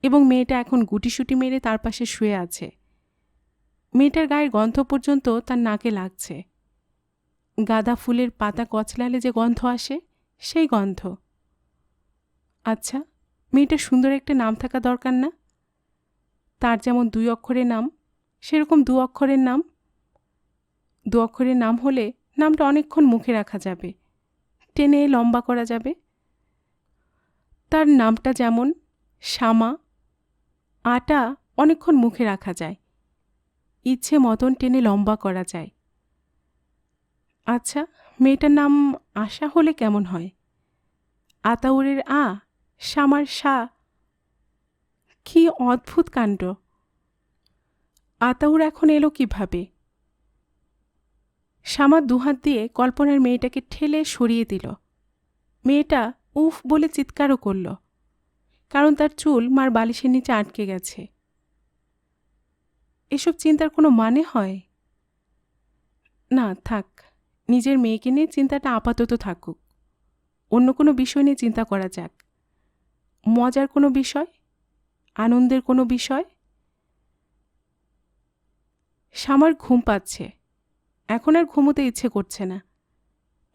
এবং মেয়েটা এখন গুটিসুটি মেরে তার পাশে শুয়ে আছে। মেয়েটার গায়ের গন্ধ পর্যন্ত তার নাকে লাগছে। গাঁদা ফুলের পাতা কচলালে যে গন্ধ আসে, সেই গন্ধ। আচ্ছা, মেয়েটার সুন্দর একটা নাম থাকা দরকার না? তার যেমন 2 অক্ষরের নাম, সেরকম 2 অক্ষরের নাম। 2 অক্ষরের নাম হলে নামটা অনেকক্ষণ মুখে রাখা যাবে, টেনে লম্বা করা যাবে। তার নামটা যেমন শ্যামা, আটা অনেকক্ষণ মুখে রাখা যায়, ইচ্ছে মতন টেনে লম্বা করা যায়। আচ্ছা, মেয়েটার নাম আশা হলে কেমন হয়? আতাউরের আ, শ্যামার সা। কি অদ্ভুত কাণ্ড! আতাউর এখন এলো কিভাবে? শ্যামা দুহাত দিয়ে কল্পনার মেয়েটাকে ঠেলে সরিয়ে দিল। মেয়েটা উফ বলে চিৎকারও করল, কারণ তার চুল মার বালিশের নিচে আটকে গেছে। এসব চিন্তার কোনো মানে হয় না। থাক, নিজের মেয়েকে নিয়ে চিন্তাটা আপাতত থাকুক। অন্য কোনো বিষয় নিয়ে চিন্তা করা যাক। মজার কোনো বিষয়, আনন্দের কোনো বিষয়। শ্যামার ঘুম পাচ্ছে, এখন আর ঘুমোতে ইচ্ছে করছে না।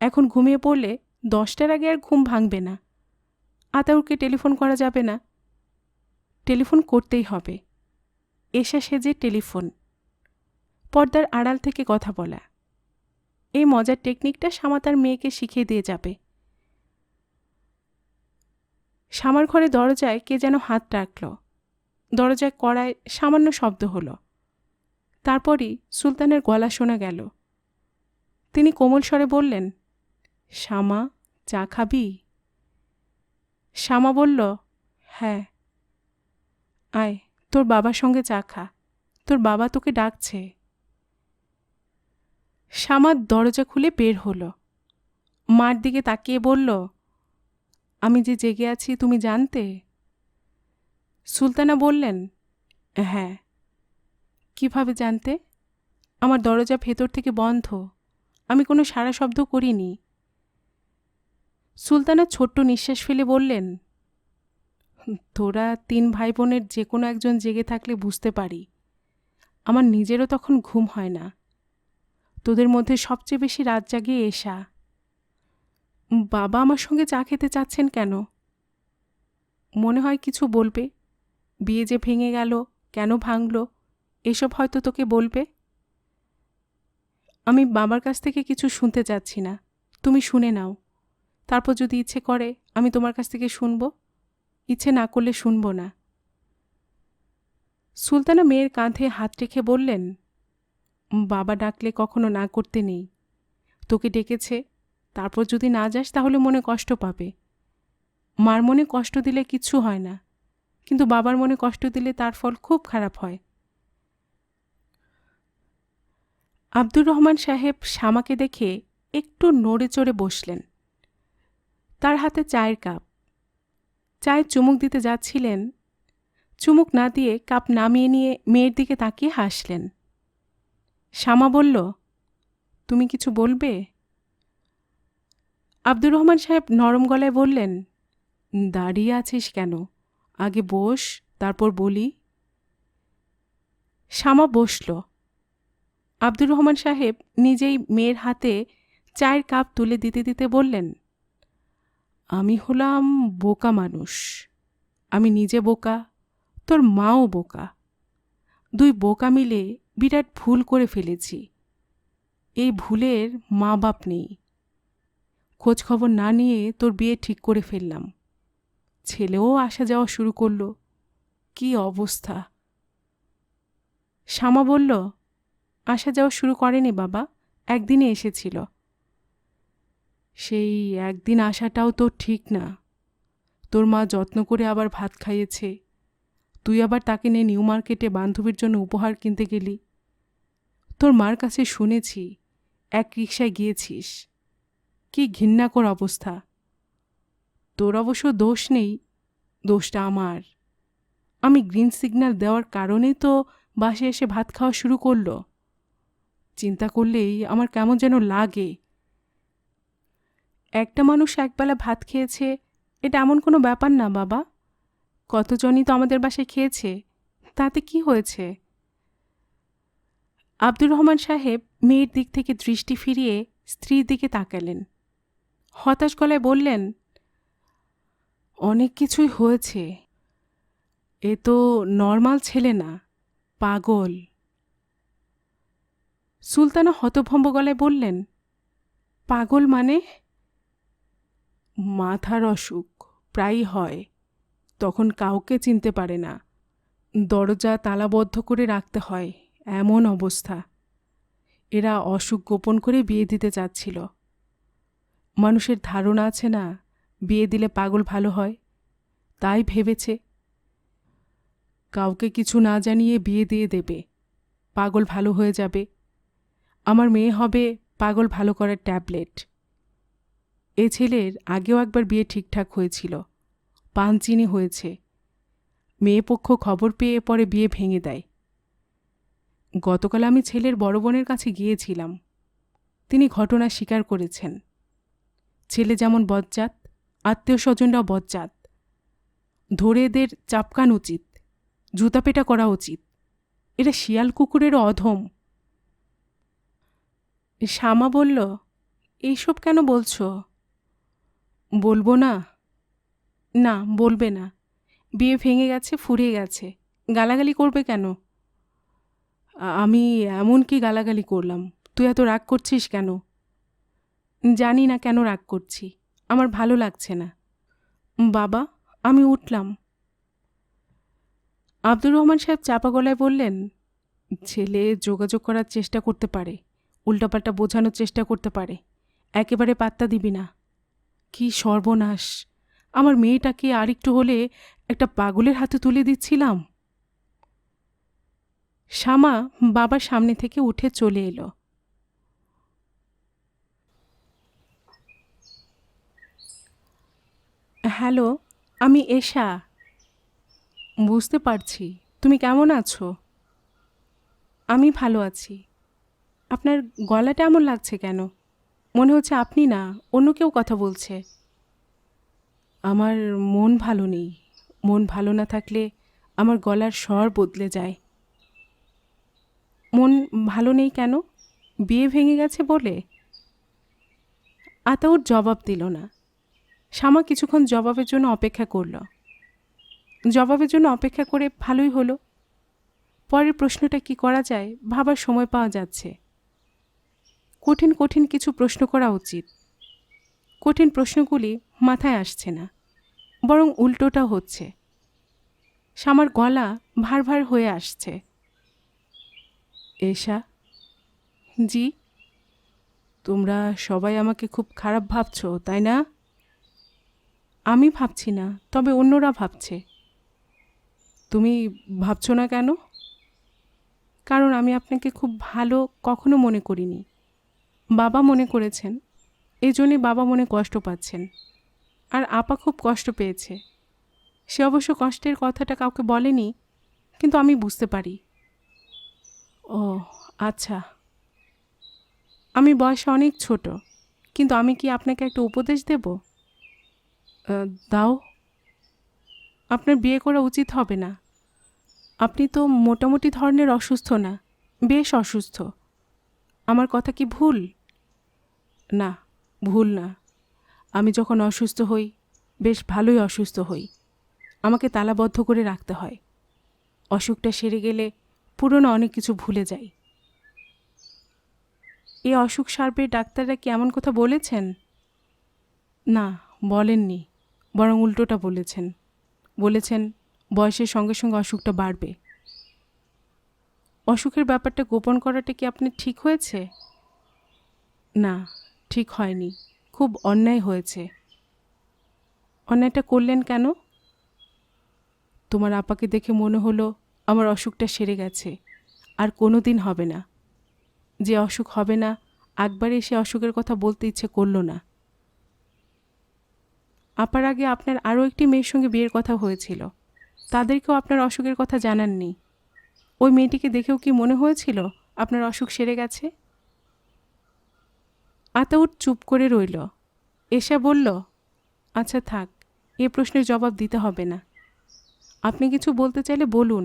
এখন ঘুমিয়ে পড়লে 10টার আগে আর ঘুম ভাঙবে না। আতাউরকে টেলিফোন করা যাবে না। টেলিফোন করতেই হবে। এসা সেজে টেলিফোন, পর্দার আড়াল থেকে কথা বলা। এই মজার টেকনিকটা শ্যামা তার মেয়েকে শিখিয়ে দিয়ে যাবে। শ্যামার ঘরে দরজায় কে যেন হাত রাখল। দরজায় কড়ায় সামান্য শব্দ হলো। তারপরই সুলতানের গলা শোনা গেল। তিনি কোমল স্বরে বললেন, শ্যামা, চা খাবি? শ্যামা বলল, হ্যাঁ। আয়, তোর বাবার সঙ্গে চা খা, তোর বাবা তোকে ডাকছে। শ্যামা দরজা খুলে বের হলো। মার দিকে তাকিয়ে বলল, আমি যে জেগে আছি তুমি জানতে? সুলতানা বললেন, হ্যাঁ। কিভাবে জানতে? আমার দরজা ভেতর থেকে বন্ধ, আমি কোনো সাড়া শব্দ করিনি। সুলতানা ছোট্ট নিঃশ্বাস ফেলে বললেন, তোরা 3 ভাই বোনের যে কোনো একজন জেগে থাকলে বুঝতে পারি। আমার নিজেরও তখন ঘুম হয় না। তোদের মধ্যে সবচেয়ে বেশি রাত জাগিয়ে এসা। বাবা আমার সঙ্গে চা খেতে চাচ্ছেন কেন? মনে হয় কিছু বলবে। বিয়ে যে ভেঙে গেল, কেন ভাঙল, এসব হয়তো তোকে বলবে। আমি বাবার কাছ থেকে কিছু শুনতে চাচ্ছি না, তুমি শুনে নাও। তারপর যদি ইচ্ছে করে আমি তোমার কাছ থেকে শুনব, ইচ্ছে না করলে শুনব না। সুলতানা মেয়ের কাঁধে হাত রেখে বললেন, বাবা ডাকলে কখনো না করতে নেই। তোকে ডেকেছে, তারপর যদি না যাস তাহলে মনে কষ্ট পাবে। মার মনে কষ্ট দিলে কিচ্ছু হয় না, কিন্তু বাবার মনে কষ্ট দিলে তার ফল খুব খারাপ হয়। আব্দুর রহমান সাহেব শ্যামাকে দেখে একটু নড়ে চড়ে বসলেন। তার হাতে চায়ের কাপ। চায়ে চুমুক দিতে যাচ্ছিলেন, চুমুক না দিয়ে কাপ নামিয়ে নিয়ে মেয়ের দিকে তাকিয়ে হাসলেন। শ্যামা বলল, তুমি কিছু বলবে? আব্দুর রহমান সাহেব নরম গলায় বললেন, দাঁড়িয়ে আছিস কেন? আগে বস, তারপর বলি। শ্যামা বসল। আব্দুর রহমান সাহেব নিজেই মেয়ের হাতে চায়ের কাপ তুলে দিতে দিতে বললেন, আমি হলাম বোকা মানুষ। আমি নিজে বোকা, তোর মাও বোকা। 2 বোকা মিলে বিরাট ভুল করে ফেলেছি। এই ভুলের মা বাপ নেই। খোঁজ খবর না নিয়ে তোর বিয়ে ঠিক করে ফেললাম। ছেলেও আসা যাওয়া শুরু করলো। কি অবস্থা! শ্যামা বলল, আসা যাওয়া শুরু করেনি বাবা, একদিনে এসেছিল। সেই একদিন আসাটাও তো ঠিক না। তোর মা যত্ন করে আবার ভাত খাইয়েছে, তুই আবার তাকে নিয়ে নিউ মার্কেটে বান্ধবীর জন্য উপহার কিনতে গেলি। তোর মার কাছে শুনেছি এক রিকশায় গিয়েছিস। কি ঘৃণাকর অবস্থা। তোর অবশ্য দোষ নেই, দোষটা আমার। আমি গ্রিন সিগন্যাল দেওয়ার কারণেই তো বাসে এসে ভাত খাওয়া শুরু করলো। চিন্তা করলেই আমার কেমন যেন লাগে। একটা মানুষ একবেলা ভাত খেয়েছে, এটা এমন কোনো ব্যাপার না বাবা। কতজনই তো আমাদের বাসায় খেয়েছে, তাতে কি হয়েছে? আব্দুর রহমান সাহেব মেয়ের দিক থেকে দৃষ্টি ফিরিয়ে স্ত্রীর দিকে তাকালেন। হতাশ গলায় বললেন, অনেক কিছুই হয়েছে। এ তো নর্মাল ছেলে না, পাগল। সুলতানা হতভম্ব গলায় বললেন, পাগল মানে? মাথার অসুখ প্রায়ই হয়, তখন কাউকে চিনতে পারে না, দরজা তালাবদ্ধ করে রাখতে হয়, এমন অবস্থা। এরা অসুখ গোপন করে বিয়ে দিতে চাচ্ছিল। মানুষের ধারণা আছে না, বিয়ে দিলে পাগল ভালো হয়, তাই ভেবেছে কাউকে কিছু না জানিয়ে বিয়ে দিয়ে দেবে, পাগল ভালো হয়ে যাবে। আমার মেয়ে হবে পাগল ভালো করার ট্যাবলেট। এ ছেলের আগেও একবার বিয়ে ঠিকঠাক হয়েছিল, পানচিনি হয়েছে। মেয়ে পক্ষ খবর পেয়ে পরে বিয়ে ভেঙে দেয়। গতকাল আমি ছেলের বড় বোনের কাছে গিয়েছিলাম, তিনি ঘটনা স্বীকার করেছেন। ছেলে যেমন বজ্জাত, আত্মীয় স্বজনরাও বজ্জাত। ধরে এদের চাপকান উচিত, জুতাপেটা করা উচিত। এরা শিয়াল কুকুরেরও অধম। শ্যামা বলল, এইসব কেন বলছো? বলবো না? না, বলবে না। বিয়ে ভেঙে গেছে, ফুরিয়ে গেছে, গালাগালি করবে কেন? আমি এমন কি গালাগালি করলাম? তুই এত রাগ করছিস কেন? জানি না কেন রাগ করছি, আমার ভালো লাগছে না। বাবা, আমি উঠলাম। আব্দুর রহমান সাহেব চাপা গলায় বললেন, ছেলে যোগাযোগ করার চেষ্টা করতে পারে, উল্টাপাল্টা বোঝানোর চেষ্টা করতে পারে, একেবারে পাত্তা দিবি না। কি সর্বনাশ! আমার মেয়েটাকে আরেকটু হলে একটা পাগলের হাতে তুলে দিচ্ছিলাম। শ্যামা বাবার সামনে থেকে উঠে চলে এলো। হ্যালো, আমি এশা। বুঝতে পারছি। তুমি কেমন আছো? আমি ভালো আছি। আপনার গলাটা এমন লাগছে কেন? মনে হচ্ছে আপনি না, অন্য কেউ কথা বলছে। আমার মন ভালো নেই। মন ভালো না থাকলে আমার গলার স্বর বদলে যায়। মন ভালো নেই কেন? বিয়ে ভেঙে গেছে বলে? আতাউর জবাব দিল না। শ্যামা কিছুক্ষণ জবাবের জন্য অপেক্ষা করল। জবাবের জন্য অপেক্ষা করে ভালোই হলো। পরের প্রশ্নটা কি করা যায় ভাবার সময় পাওয়া যাচ্ছে। কঠিন কঠিন কিছু প্রশ্ন করা উচিত। কঠিন প্রশ্নগুলি মাথায় আসছে না, বরং উল্টোটা হচ্ছে। শ্যামার গলা ভার ভার হয়ে আসছে। এশা? জি? তোমরা সবাই আমাকে খুব খারাপ ভাবছো, তাই না? আমি ভাবছি না, তবে অন্যরা ভাবছে। তুমি ভাবছো না কেন? কারণ আমি আপনাকে খুব ভালো কখনো মনে করিনি। বাবা মনে করেছেন, এই জন্যই বাবা মনে কষ্ট পাচ্ছেন। আর আপা খুব কষ্ট পেয়েছে। সে অবশ্য কষ্টের কথাটা কাউকে বলেনি, কিন্তু আমি বুঝতে পারি। ও আচ্ছা। আমি বয়সে অনেক ছোট, কিন্তু আমি কি আপনাকে একটা উপদেশ দেব? দাও। আপনার বিয়ে করা উচিত হবে না। আপনি তো মোটামুটি ধরনের অসুস্থ না, বেশ অসুস্থ। আমার কথা কি ভুল? না, ভুল না। আমি যখন অসুস্থ হই, বেশ ভালোই অসুস্থ হই। আমাকে তালাবদ্ধ করে রাখতে হয়। অসুখটা সেরে গেলে পুরনো অনেক কিছু ভুলে যাই। এই অসুখ সারবে ডাক্তাররা কি এমন কথা বলেছেন? না, বলেননি, বরং উল্টোটা বলেছেন। বলেছেন বয়সের সঙ্গে সঙ্গে অসুখটা বাড়বে। অসুখের ব্যাপারটা গোপন করাটা কি আপনার ঠিক হয়েছে? না, ঠিক হয়নি, খুব অন্যায় হয়েছে। অন্যায়টা করলেন কেন? তোমার আপাকে দেখে মনে হলো আমার অসুখটা সেরে গেছে, আর কোনো দিন হবে না। যে অসুখ হবে না, একবারে সে অসুখের কথা বলতে ইচ্ছে করলো না। আপার আগে আপনার আরও একটি মেয়ের সঙ্গে বিয়ের কথা হয়েছিল, তাদেরকেও আপনার অসুখের কথা জানাননি। ওই মেয়েটিকে দেখেও কি মনে হয়েছিল আপনার অসুখ সেরে গেছে? আতাউর চুপ করে রইল। এশা বলল, আচ্ছা থাক, এ প্রশ্নের জবাব দিতে হবে না। আপনি কিছু বলতে চাইলে বলুন,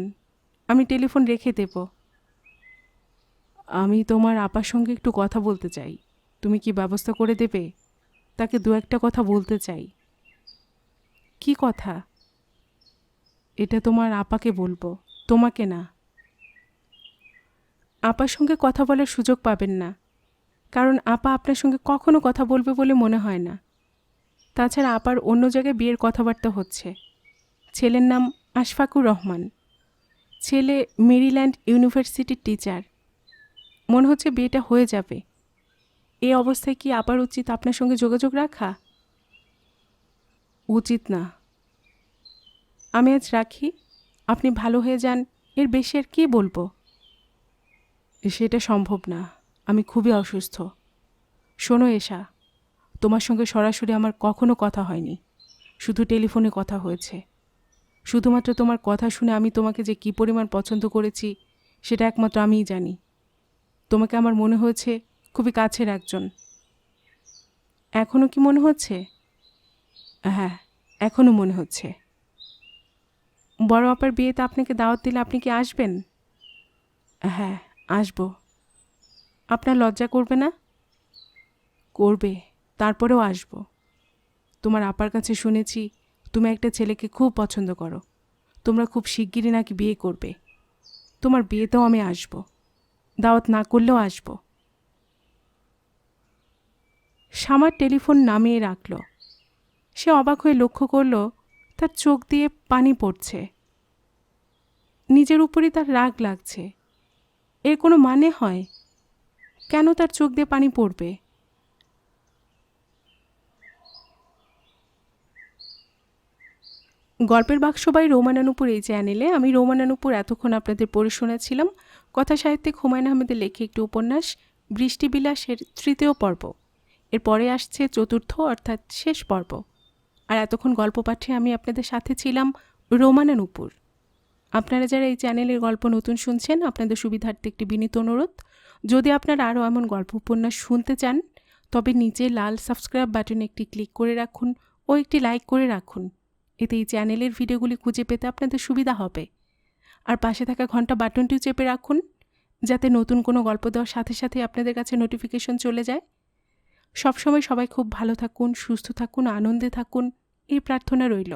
আমি টেলিফোন রেখে দেব। আমি তোমার আপার সঙ্গে একটু কথা বলতে চাই। তুমি কি ব্যবস্থা করে দেবে? তাকে দু একটা কথা বলতে চাই। কি কথা? এটা তোমার আপাকে বলবো, তোমাকে না। আপার সঙ্গে কথা বলার সুযোগ পাবেন না, কারণ আপা আপনার সঙ্গে কখনো কথা বলবে বলে মনে হয় না। তাছাড়া আপার অন্য জায়গায় বিয়ের কথাবার্তা হচ্ছে। ছেলের নাম আশফাকুর রহমান। ছেলে মেরিল্যান্ড ইউনিভার্সিটির টিচার। মনে হচ্ছে বিয়েটা হয়ে যাবে। এই অবস্থায় কি আপার উচিত আপনার সঙ্গে যোগাযোগ রাখা? উচিত না। আমি আজ রাখি, আপনি ভালো হয়ে যান, এর বেশি আর কী বলবো? সেটা সম্ভব না, আমি খুবই অসুস্থ। শোনো এশা, তোমার সঙ্গে সরাসরি আমার কখনো কথা হয়নি, শুধু টেলিফোনে কথা হয়েছে। শুধুমাত্র তোমার কথা শুনে আমি তোমাকে যে কী পরিমাণ পছন্দ করেছি সেটা একমাত্র আমিই জানি। তোমাকে আমার মনে হয়েছে খুবই কাছের একজন। এখনও কি মনে হচ্ছে? হ্যাঁ, এখনও মনে হচ্ছে। বড় আপার বিয়েতে আপনাকে দাওয়াত দিলে আপনি কি আসবেন? হ্যাঁ, আসব। আপনার লজ্জা করবে না? করবে, তারপরেও আসব। তোমার আপার কাছে শুনেছি তুমি একটা ছেলেকে খুব পছন্দ করো। তোমরা খুব শিগগিরই নাকি বিয়ে করবে। তোমার বিয়েতেও আমি আসব, দাওয়াত না করলেও আসব। শামার টেলিফোন নামিয়ে রাখল। সে অবাক হয়ে লক্ষ্য করল তার চোখ দিয়ে পানি পড়ছে। নিজের উপরই তার রাগ লাগছে। এর কোনো মানে হয়? কেন তার চোখ দিয়ে পানি পড়বে? গল্পের বাক্স বাই রোমানানুপুর এই চ্যানেলে আমি রোমানানুপুর এতক্ষণ আপনাদের পড়ে শোনাচ্ছিলাম কথা সাহিত্যিক হুমায়ুন আহমেদের লেখা একটি উপন্যাস বৃষ্টিবিলাসের 3য় পর্ব। এরপরে আসছে 4র্থ অর্থাৎ শেষ পর্ব। আর এতক্ষণ গল্প পাঠে আমি আপনাদের সাথে ছিলাম রোমানানুপুর। আপনারা যারা এই চ্যানেলের গল্প নতুন শুনছেন, আপনাদের সুবিধার্থে একটি বিনীত অনুরোধ, যদি আপনারা আরও এমন গল্প উপন্যাস শুনতে চান তবে নিচে লাল সাবস্ক্রাইব বাটনে একটি ক্লিক করে রাখুন ও একটি লাইক করে রাখুন। এতে এই চ্যানেলের ভিডিওগুলি খুঁজে পেতে আপনাদের সুবিধা হবে। আর পাশে থাকা ঘন্টা বাটনটিও চেপে রাখুন, যাতে নতুন কোনো গল্প দেওয়ার সাথে সাথে আপনাদের কাছে নোটিফিকেশন চলে যায়। সবসময় সবাই খুব ভালো থাকুন, সুস্থ থাকুন, আনন্দে থাকুন, এই প্রার্থনা রইল।